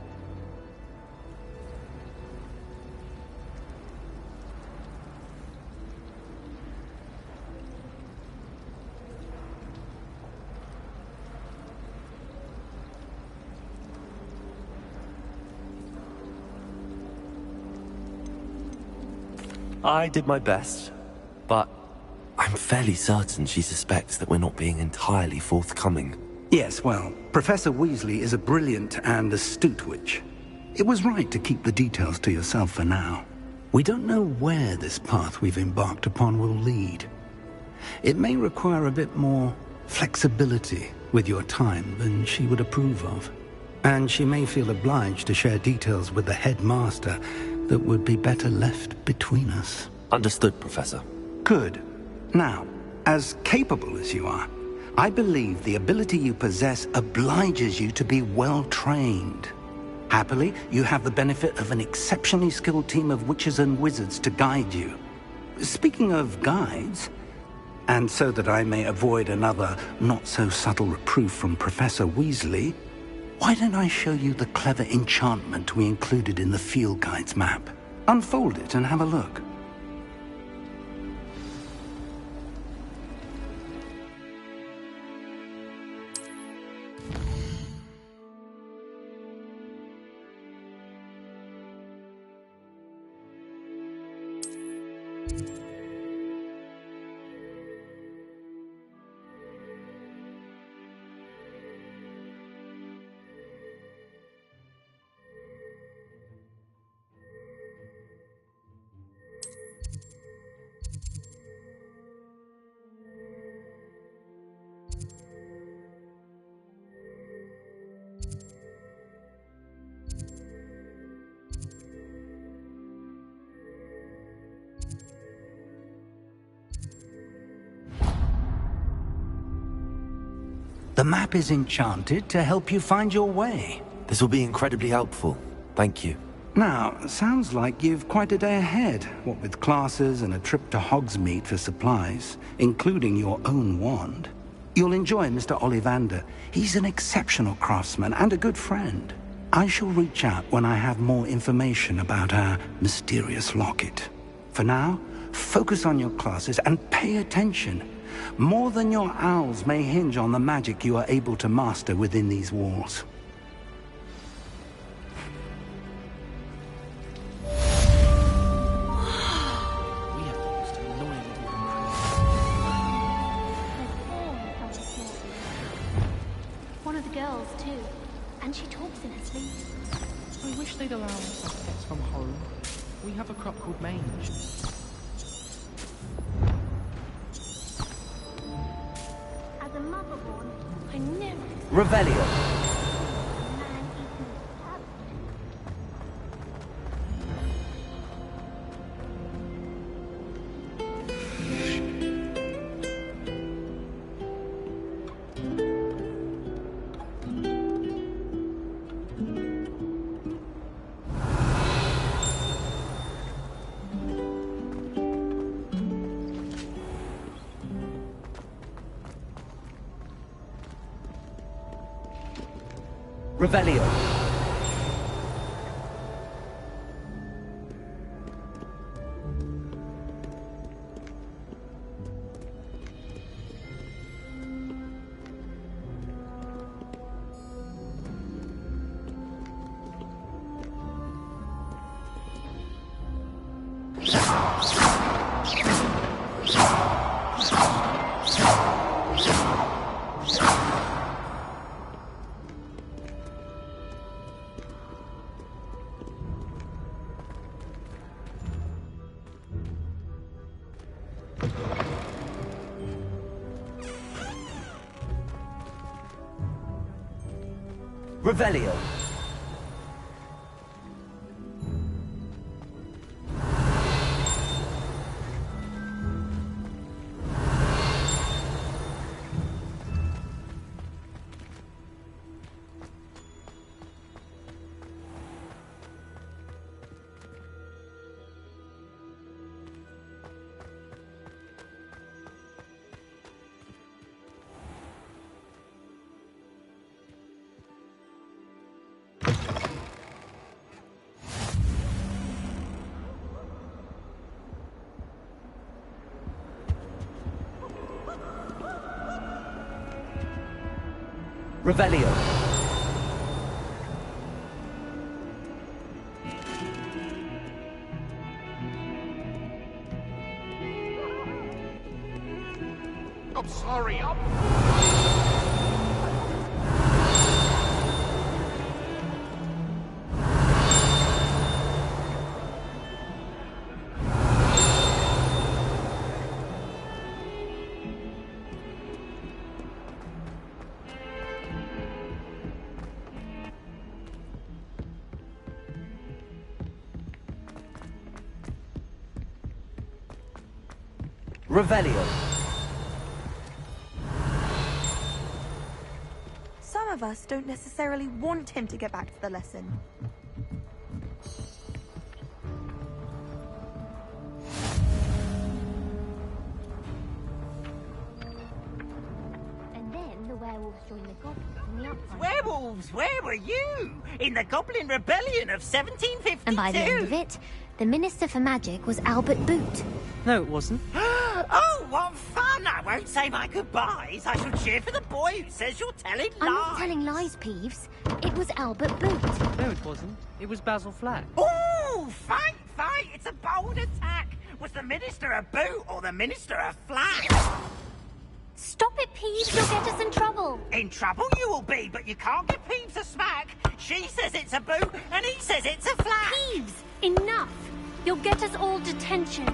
I did my best, but I'm fairly certain she suspects that we're not being entirely forthcoming. Yes, well, Professor Weasley is a brilliant and astute witch. It was right to keep the details to yourself for now. We don't know where this path we've embarked upon will lead. It may require a bit more flexibility with your time than she would approve of. And she may feel obliged to share details with the headmaster that would be better left between us. Understood, Professor. Good. Now, as capable as you are, I believe the ability you possess obliges you to be well trained. Happily, you have the benefit of an exceptionally skilled team of witches and wizards to guide you. Speaking of guides, and so that I may avoid another not-so-subtle reproof from Professor Weasley, why don't I show you the clever enchantment we included in the field guide's map? Unfold it and have a look. The map is enchanted to help you find your way. This will be incredibly helpful. Thank you. Now, sounds like you've quite a day ahead, what with classes and a trip to Hogsmeade for supplies, including your own wand. You'll enjoy Mr. Ollivander. He's an exceptional craftsman and a good friend. I shall reach out when I have more information about our mysterious locket. For now, focus on your classes and pay attention. More than your owls may hinge on the magic you are able to master within these walls. One of the girls, too. And she talks in her sleep. I wish they'd allow us our pets from home. We have a crop called mange. As a mother born, I never... Revelio. Revelio. Revelio. Revelio. I'm sorry, Revelio. Some of us don't necessarily want him to get back to the lesson. And then the werewolves joined the goblins in the uprising. Werewolves, where were you? In the Goblin Rebellion of 1752? And by the end of it, the Minister for Magic was Albert Boot. No, it wasn't. Oh, what fun! I won't say my goodbyes. I shall cheer for the boy who says you're telling lies. I'm not telling lies, Peeves. It was Albert Boot. No, it wasn't. It was Basil Flack. Ooh, fight, fight! It's a bold attack. Was the Minister a boot or the Minister a flack? Stop it, Peeves. You'll get us in trouble. In trouble you will be, but you can't give Peeves a smack. She says it's a boot, and he says it's a flack. Peeves, enough. You'll get us all detention.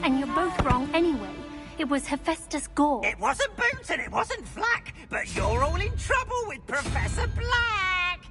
And you're both wrong anyway. It was Hephaestus Gore. It wasn't Boots and it wasn't Flack, but you're all in trouble with Professor Black.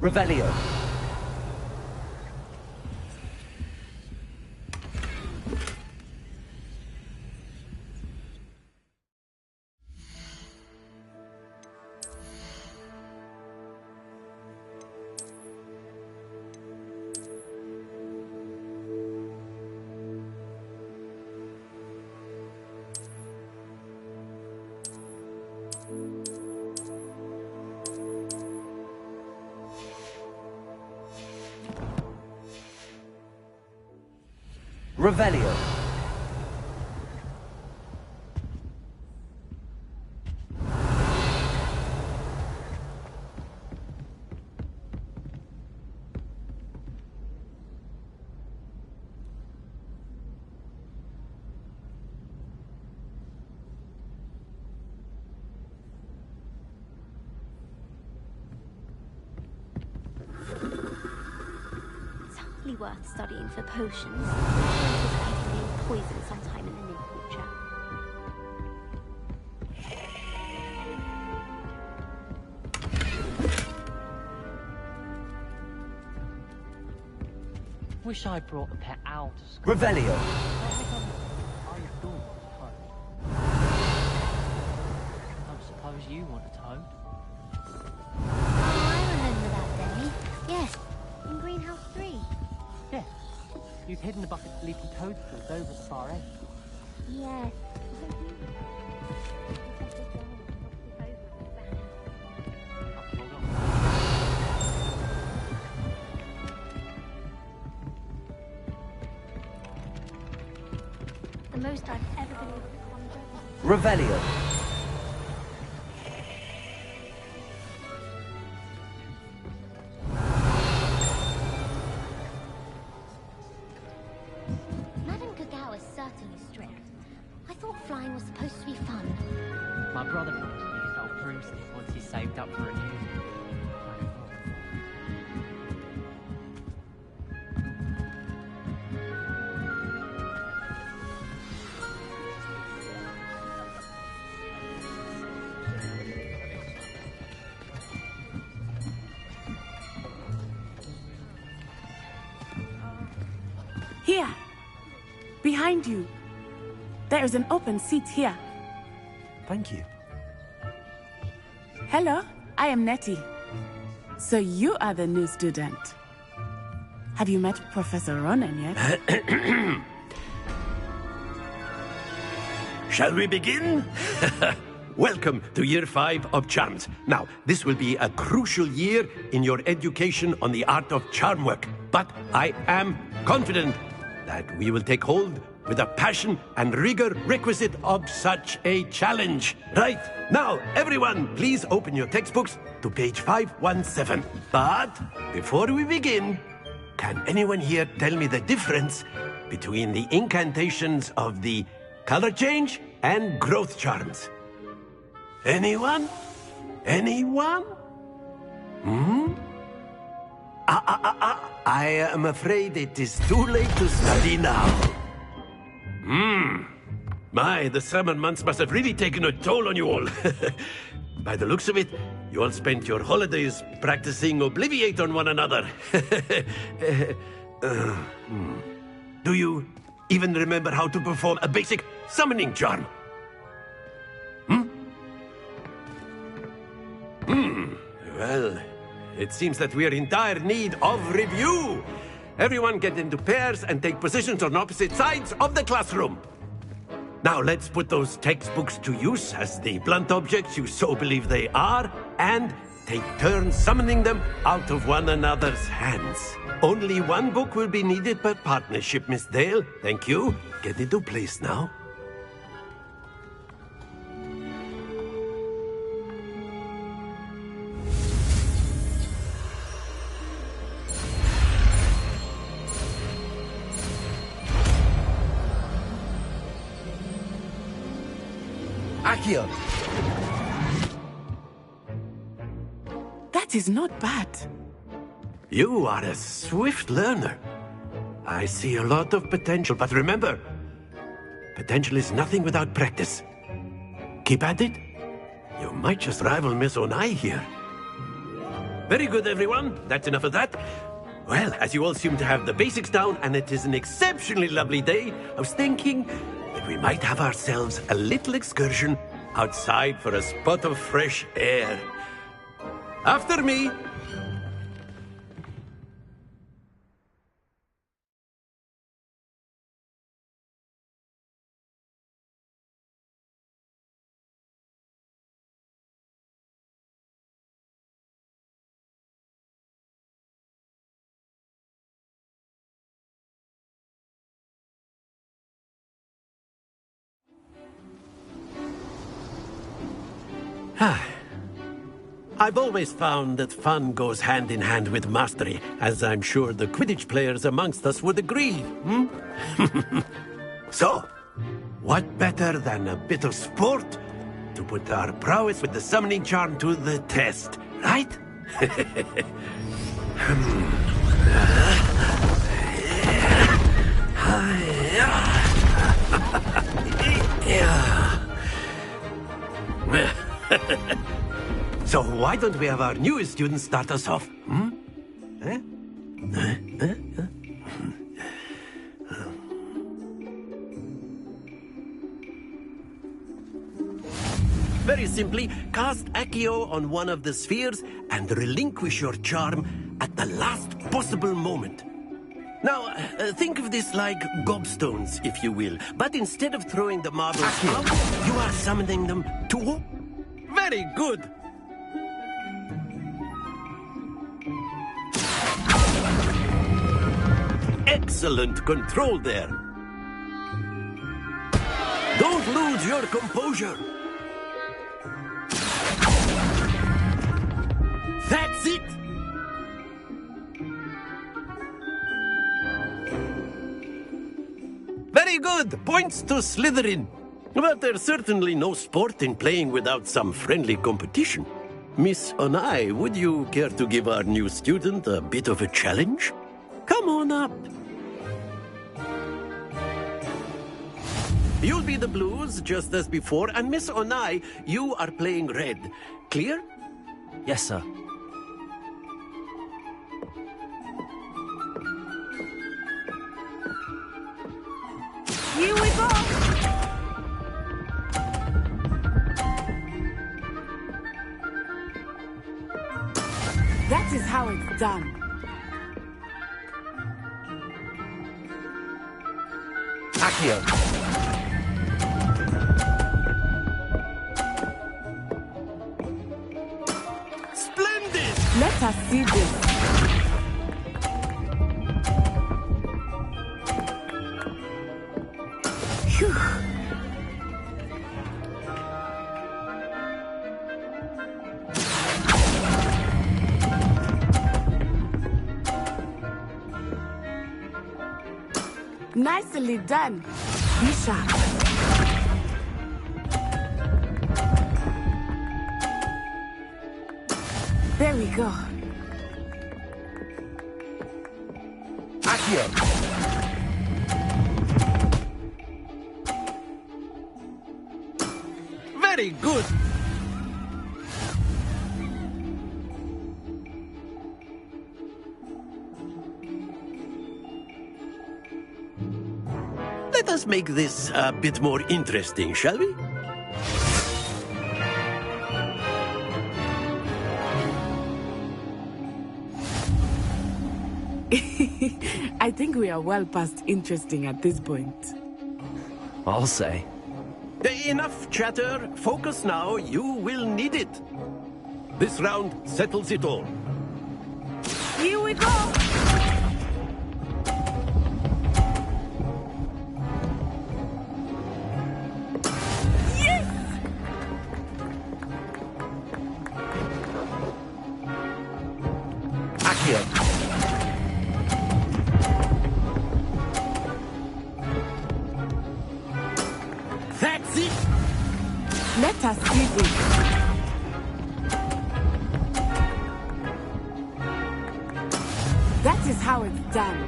Revelio. Revelio. It's hardly worth studying for potions. Anticipating being poisoned sometime in the near future. Wish I brought a pet owl to school. Revelio. Don't suppose you want a toad? Oh, I remember that day. Yes, in Greenhouse 3. Yeah. You've hidden a bucket of leafy toadstools over the far end. Yes. The most I've ever been able to conjure. Revelio. Madame Cacao is certainly strict. I thought flying was supposed to be fun. My brother promised me to sell broomstick once he's saved up for a new. Here. Behind you. There is an open seat here. Thank you. Hello, I am Nettie. So you are the new student. Have you met Professor Ronan yet? Shall we begin? Welcome to Year 5 of Charms. Now, this will be a crucial year in your education on the art of charm work. But I am confident that we will take hold with the passion and rigor requisite of such a challenge. Right, now, everyone, please open your textbooks to page 517. But before we begin, can anyone here tell me the difference between the incantations of the color change and growth charms? Anyone? Anyone? I am afraid it is too late to study now. My, the summer months must have really taken a toll on you all. By the looks of it, you all spent your holidays practicing Obliviate on one another. Do you even remember how to perform a basic summoning charm? Well, it seems that we are in dire need of review. Everyone get into pairs and take positions on opposite sides of the classroom. Now let's put those textbooks to use as the blunt objects you so believe they are, and take turns summoning them out of one another's hands. Only one book will be needed per partnership, Miss Dale. Thank you. Get into place now. Accio. That is not bad. You are a swift learner. I see a lot of potential, but remember, potential is nothing without practice. Keep at it. You might just rival Miss Onai here. Very good, everyone. That's enough of that. Well, as you all seem to have the basics down, and it is an exceptionally lovely day, I was thinking that we might have ourselves a little excursion outside for a spot of fresh air. After me. I've always found that fun goes hand in hand with mastery, as I'm sure the Quidditch players amongst us would agree. So, what better than a bit of sport to put our prowess with the summoning charm to the test, right? So why don't we have our newest student start us off? Very simply, cast Accio on one of the spheres and relinquish your charm at the last possible moment. Now, think of this like gobstones, if you will. But instead of throwing the marbles out, you are summoning them to... Very good! Excellent control there. Don't lose your composure. That's it! Very good! Points to Slytherin. But there's certainly no sport in playing without some friendly competition. Miss Onai, would you care to give our new student a bit of a challenge? Come on up. You'll be the blues, just as before, and Miss Onai, you are playing red. Clear? Yes, sir. Here we go! That is how it's done. Accio. Splendid! Let us see this. Phew. Nicely done. Be sharp. There we go. Accio. Very good. Let us make this a bit more interesting, shall we? I think we are well past interesting at this point. I'll say. Enough chatter. Focus now. You will need it. This round settles it all. Here we go! Yes! Accio. That's it! Let us see this. That is how it's done.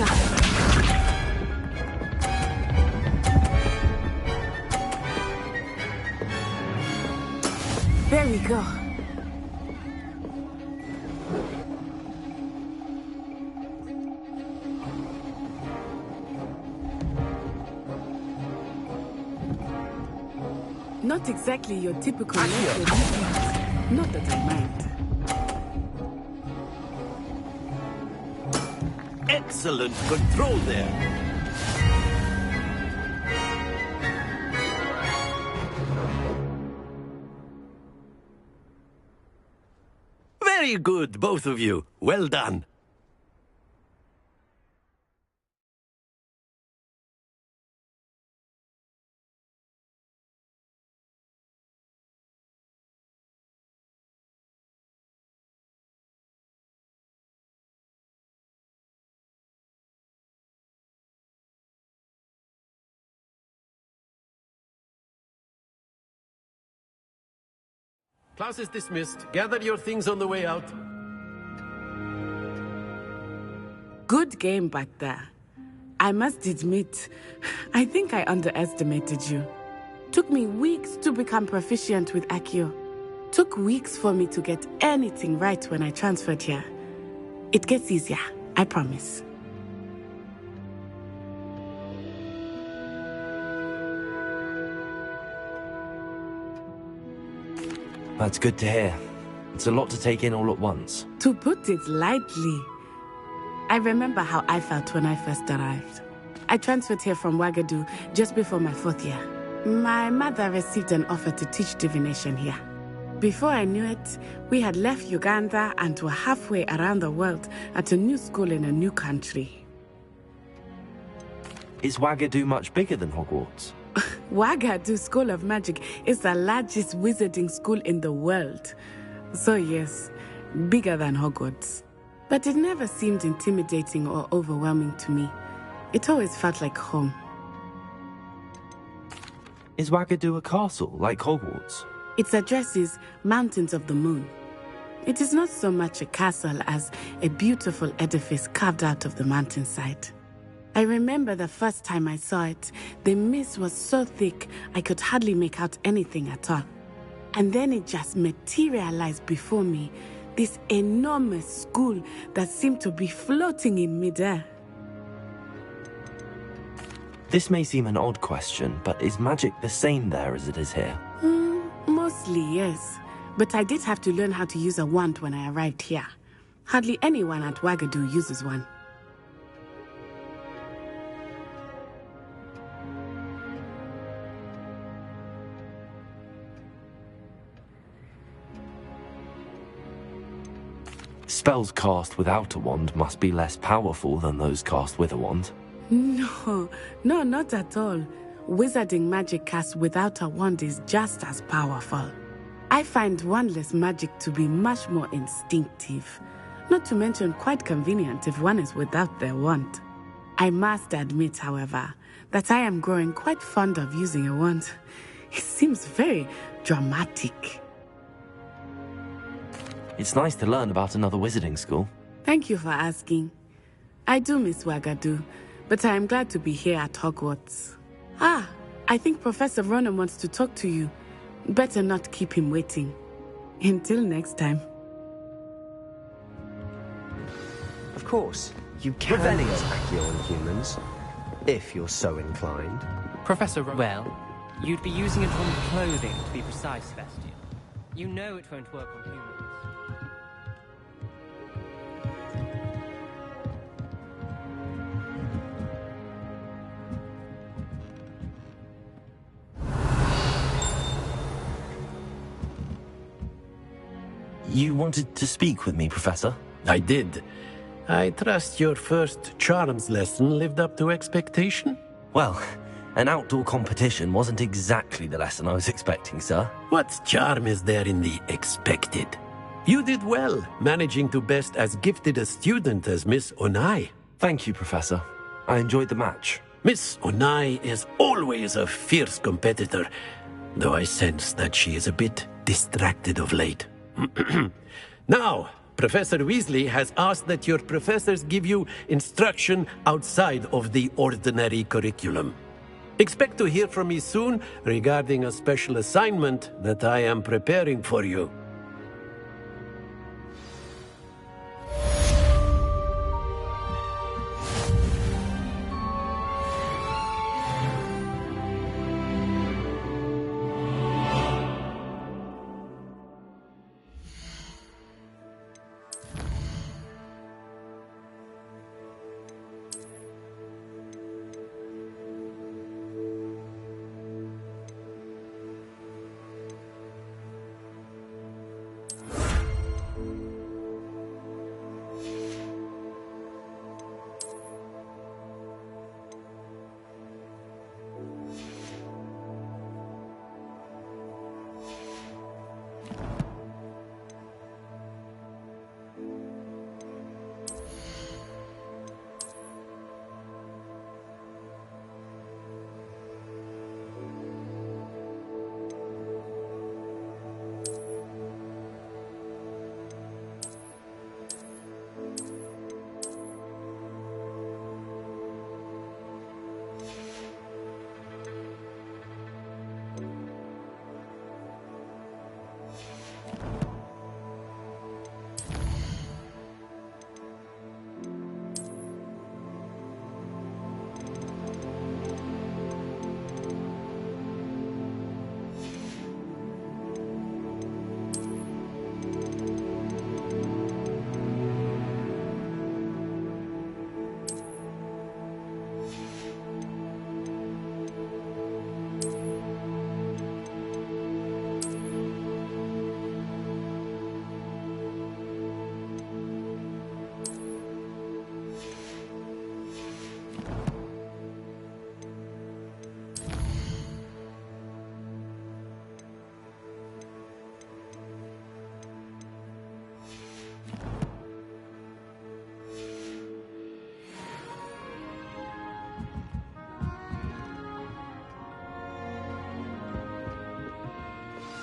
Professor. There we go. Not exactly your typical lesson, not that I mind. Excellent control there. Very good, both of you. Well done. Class is dismissed. Gather your things on the way out. Good game back there. I must admit, I think I underestimated you. Took me weeks to become proficient with Accio. Took weeks for me to get anything right when I transferred here. It gets easier, I promise. That's good to hear. It's a lot to take in all at once. To put it lightly, I remember how I felt when I first arrived. I transferred here from Wagadu just before my 4th year. My mother received an offer to teach divination here. Before I knew it, we had left Uganda and were halfway around the world at a new school in a new country. Is Wagadu much bigger than Hogwarts? Wagadu School of Magic is the largest wizarding school in the world. So yes, bigger than Hogwarts. But it never seemed intimidating or overwhelming to me. It always felt like home. Is Wagadu a castle, like Hogwarts? Its address is Mountains of the Moon. It is not so much a castle as a beautiful edifice carved out of the mountainside. I remember the first time I saw it, the mist was so thick I could hardly make out anything at all. And then it just materialized before me, this enormous school that seemed to be floating in midair. This may seem an odd question, but is magic the same there as it is here? Mostly, yes. But I did have to learn how to use a wand when I arrived here. Hardly anyone at Wagadu uses one. Spells cast without a wand must be less powerful than those cast with a wand. No, not at all. Wizarding magic cast without a wand is just as powerful. I find wandless magic to be much more instinctive. Not to mention quite convenient if one is without their wand. I must admit, however, that I am growing quite fond of using a wand. It seems very dramatic. It's nice to learn about another wizarding school. Thank you for asking. I do miss Wagadu, but I am glad to be here at Hogwarts. Ah, I think Professor Ronan wants to talk to you. Better not keep him waiting. Until next time. Of course, you can use Accio on humans, if you're so inclined. Professor Ronan. Well, you'd be using it on clothing, to be precise, Sebastian. You know it won't work on humans. You wanted to speak with me, Professor? I did. I trust your first charms lesson lived up to expectation? Well, an outdoor competition wasn't exactly the lesson I was expecting, sir. What charm is there in the expected? You did well, managing to best as gifted a student as Miss Onai. Thank you, Professor. I enjoyed the match. Miss Onai is always a fierce competitor, though I sense that she is a bit distracted of late. Now, Professor Weasley has asked that your professors give you instruction outside of the ordinary curriculum. Expect to hear from me soon regarding a special assignment that I am preparing for you.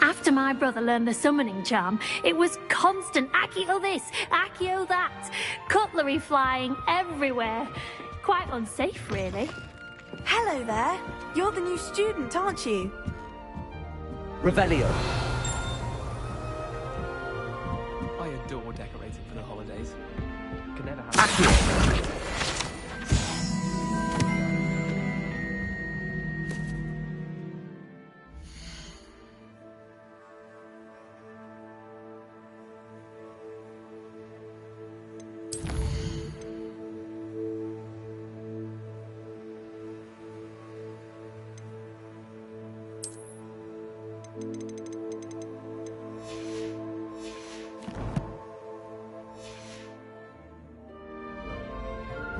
After my brother learned the summoning charm, it was constant Accio this, Accio that, cutlery flying everywhere. Quite unsafe, really. Hello there. You're the new student, aren't you? Revelio. I adore decorating for the holidays. Can never have.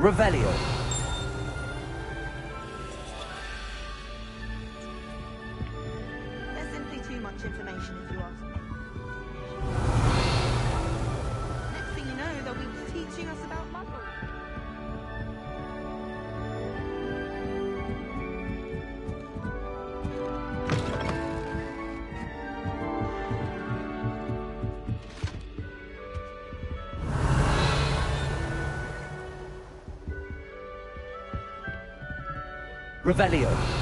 Revelio. There's simply too much information if you ask me. Next thing you know, they'll be teaching us about Muggle. Revelio.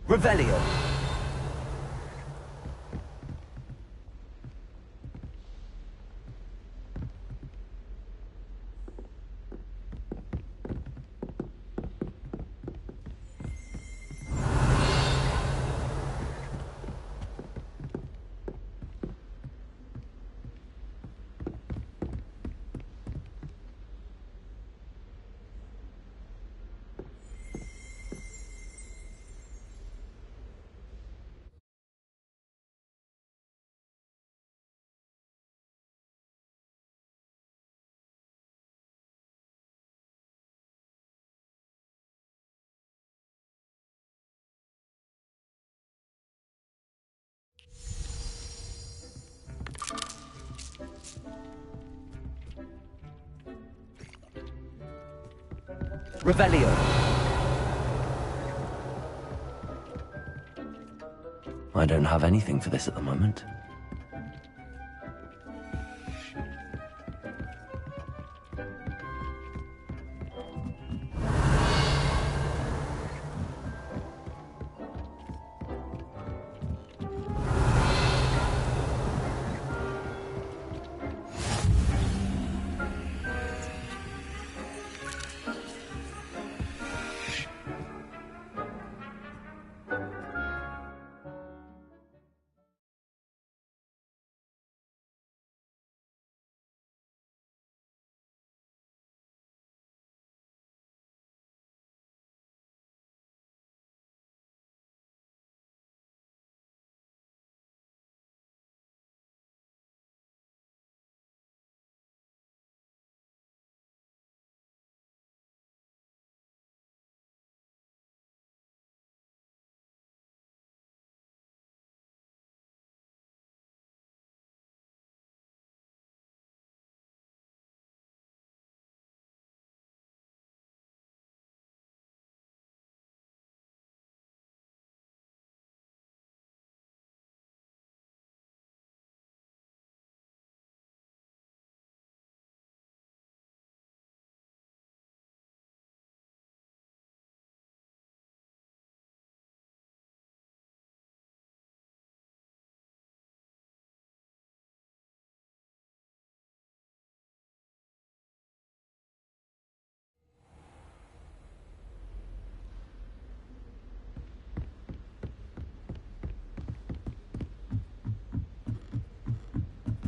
Revelio. Revelio. I don't have anything for this at the moment.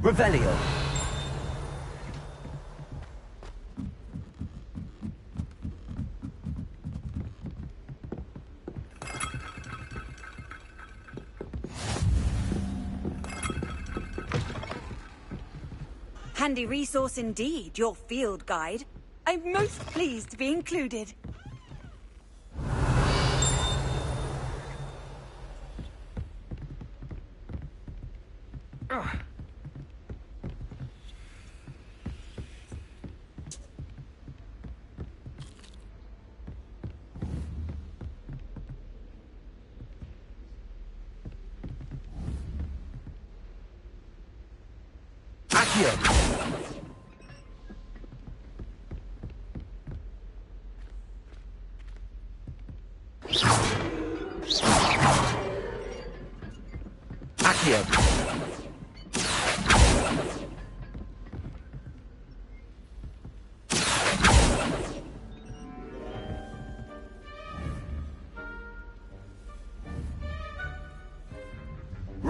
Revelio. Handy resource indeed, your field guide. I'm most pleased to be included.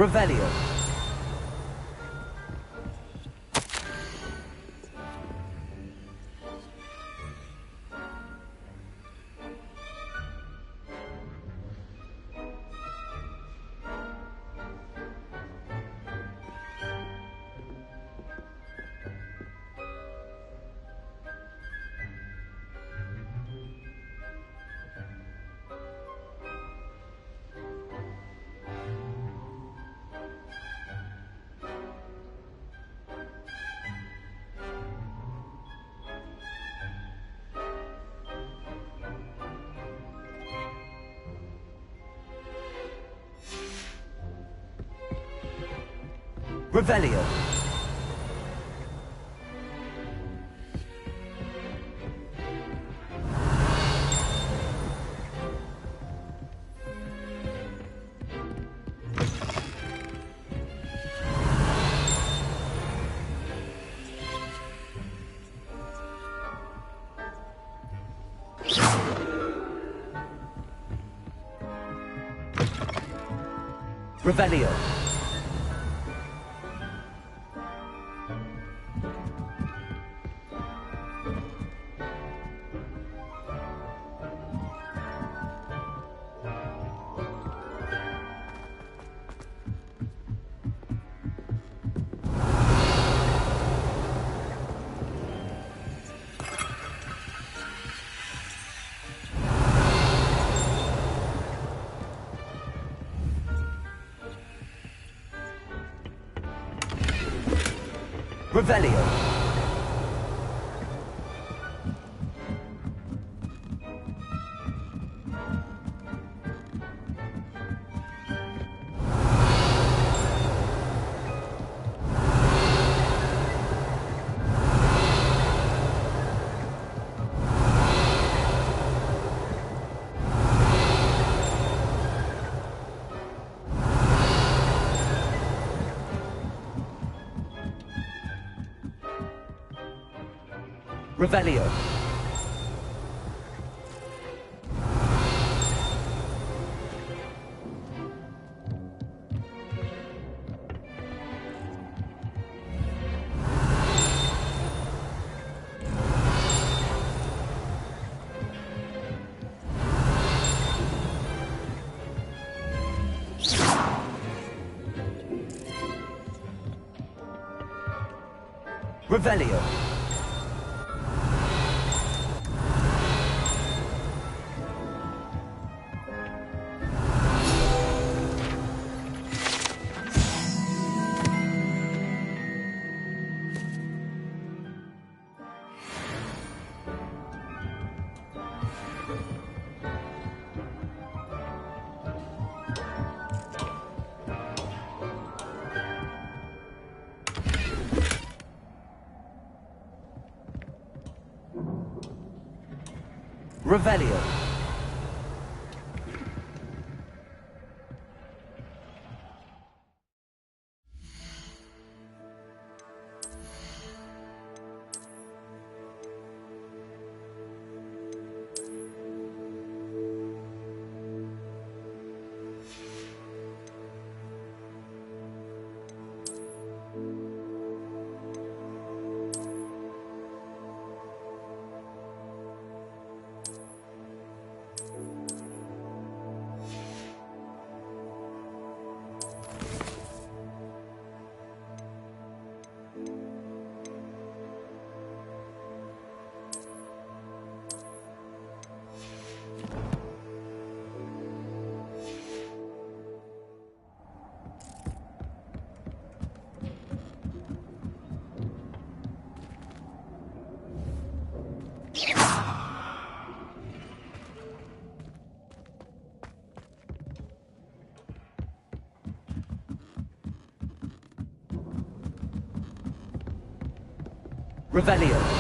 Revelio. Revelio. Revelio. Revelio. Revelio. Revelio. Revelio. Revelio.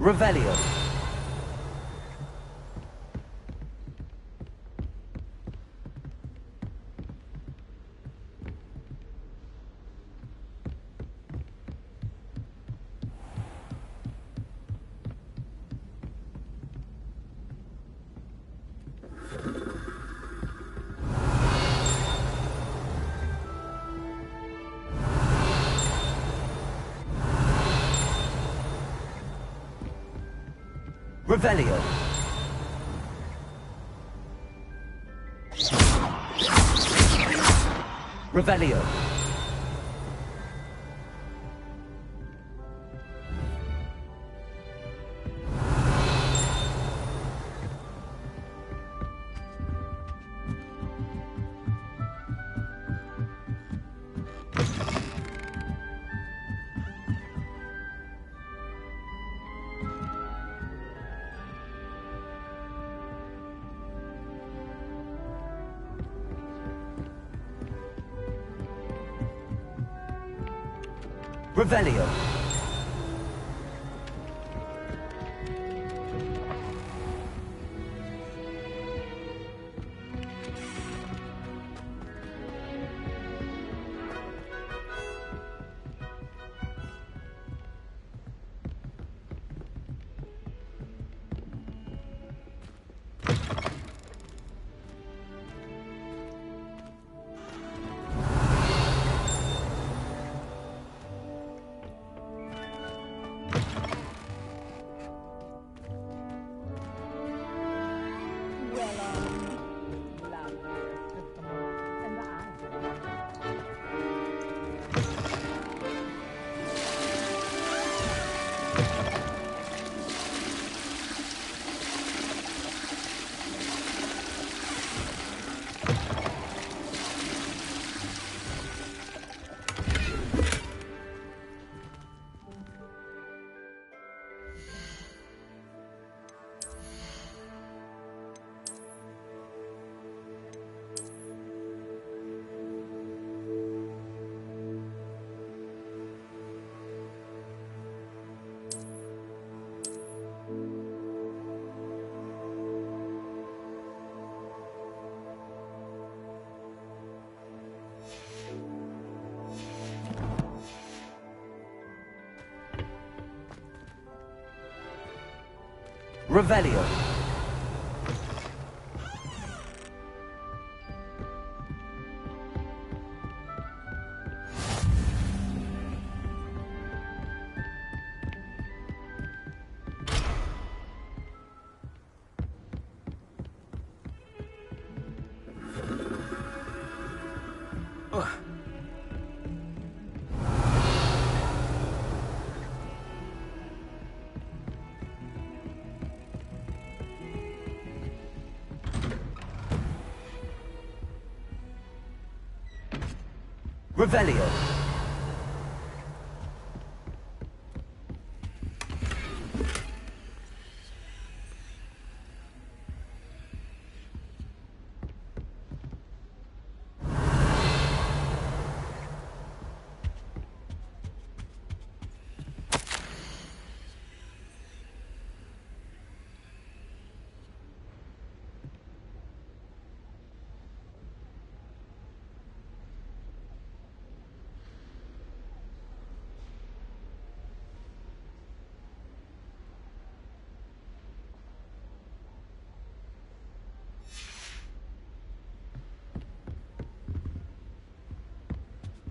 Revelio. Revelio. Revelio. Revelio. Revelio. Revelio.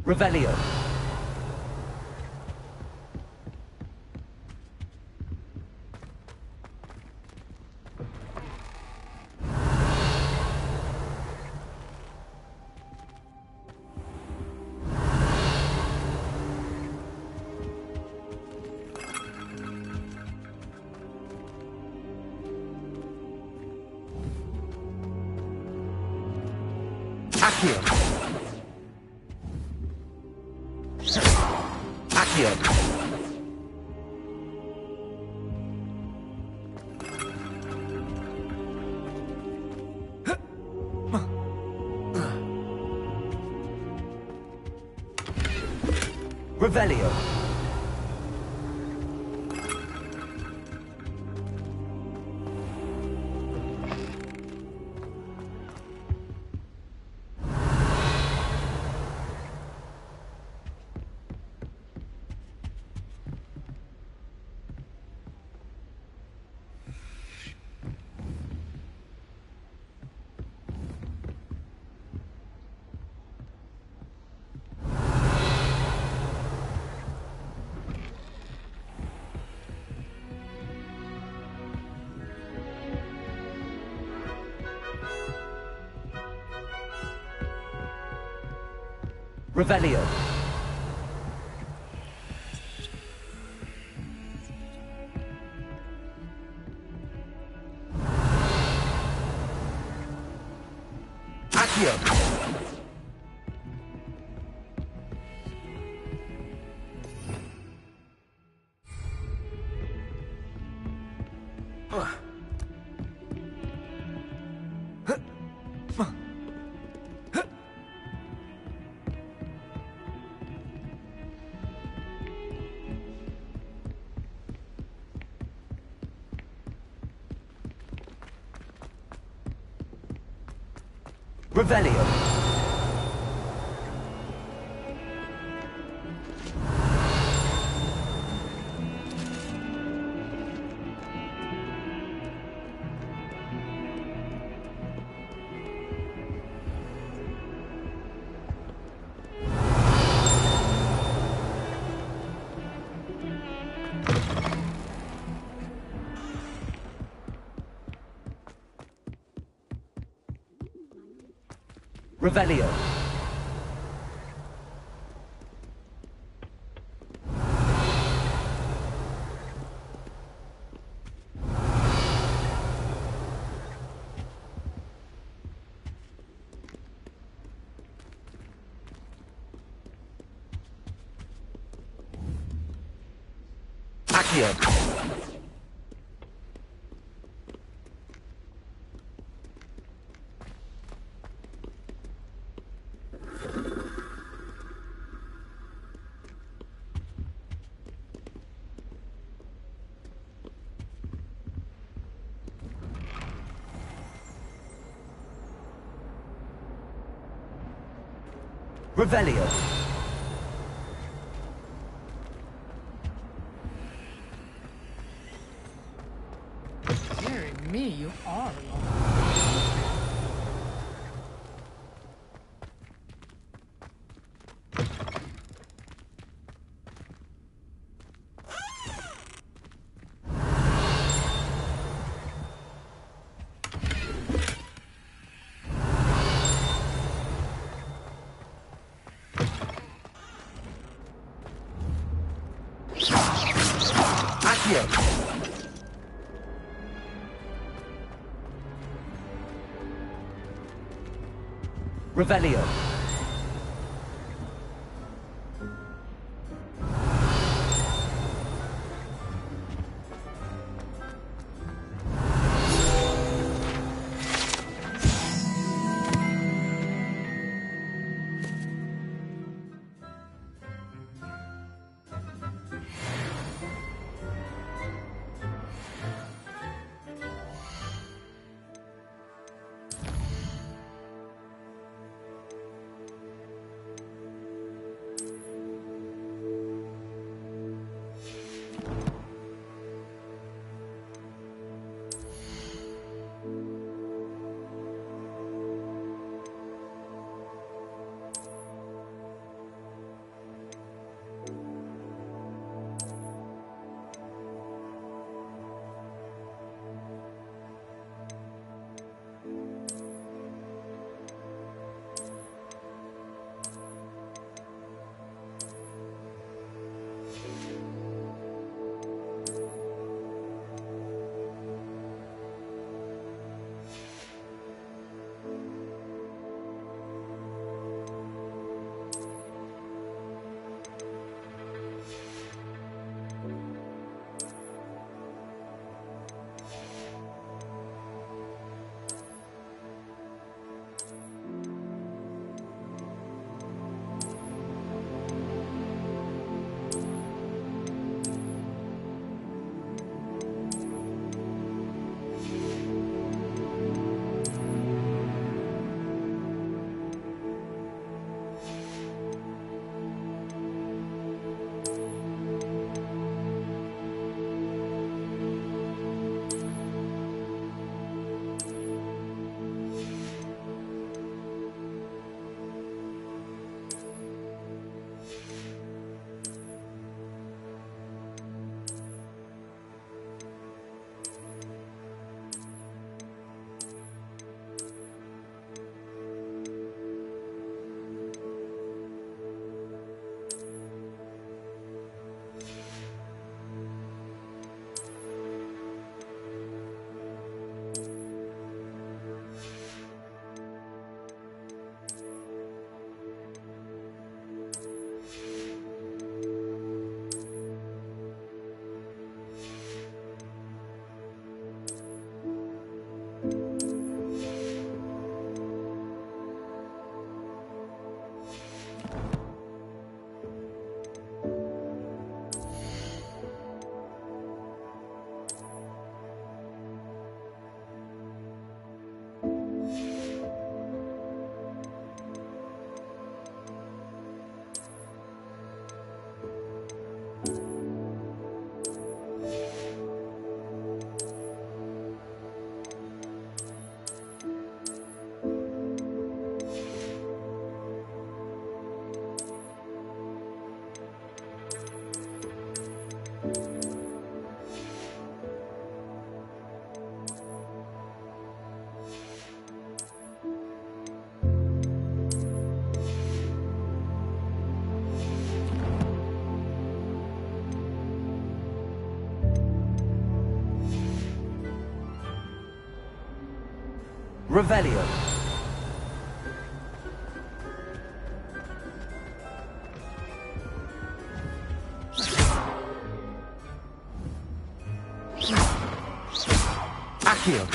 Revelio. Accio. Accio. Revelio. Revelio. Accio. Revelio. Revelio. Accio. Revelio. me, you are alone. Revelio. Revelio. Accio.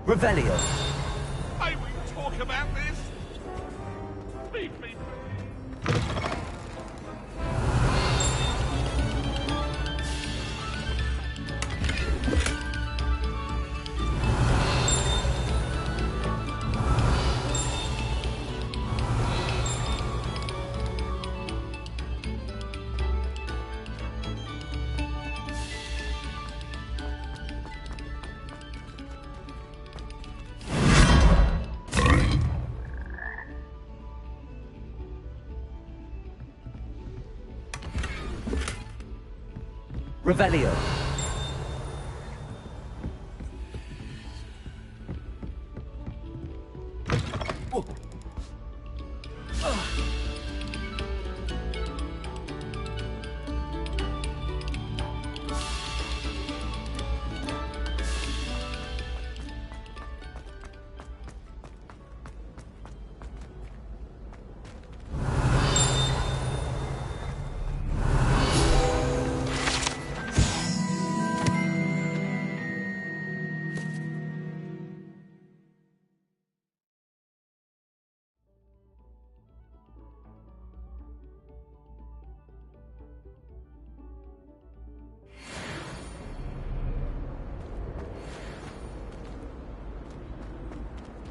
Revelio. I will talk about this. Leave me. Revelio.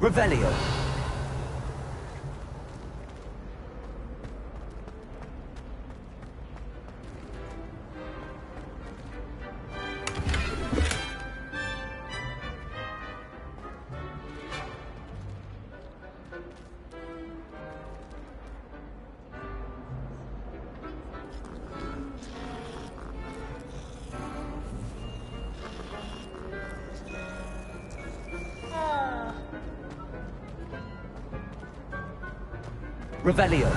Revelio. Revelio.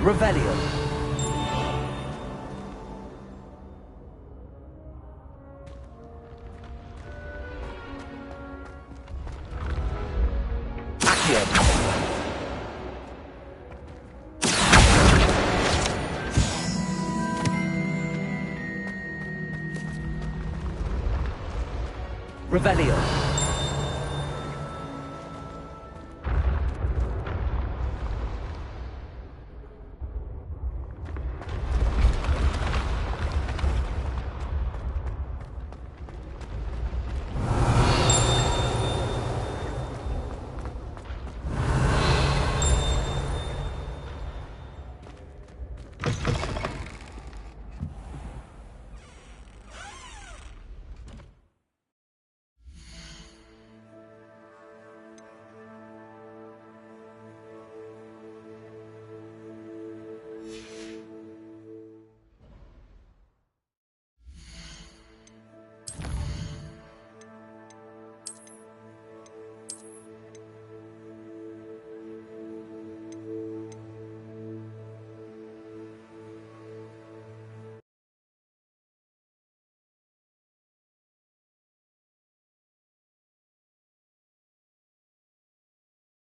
Revelio. Accio. Revelio.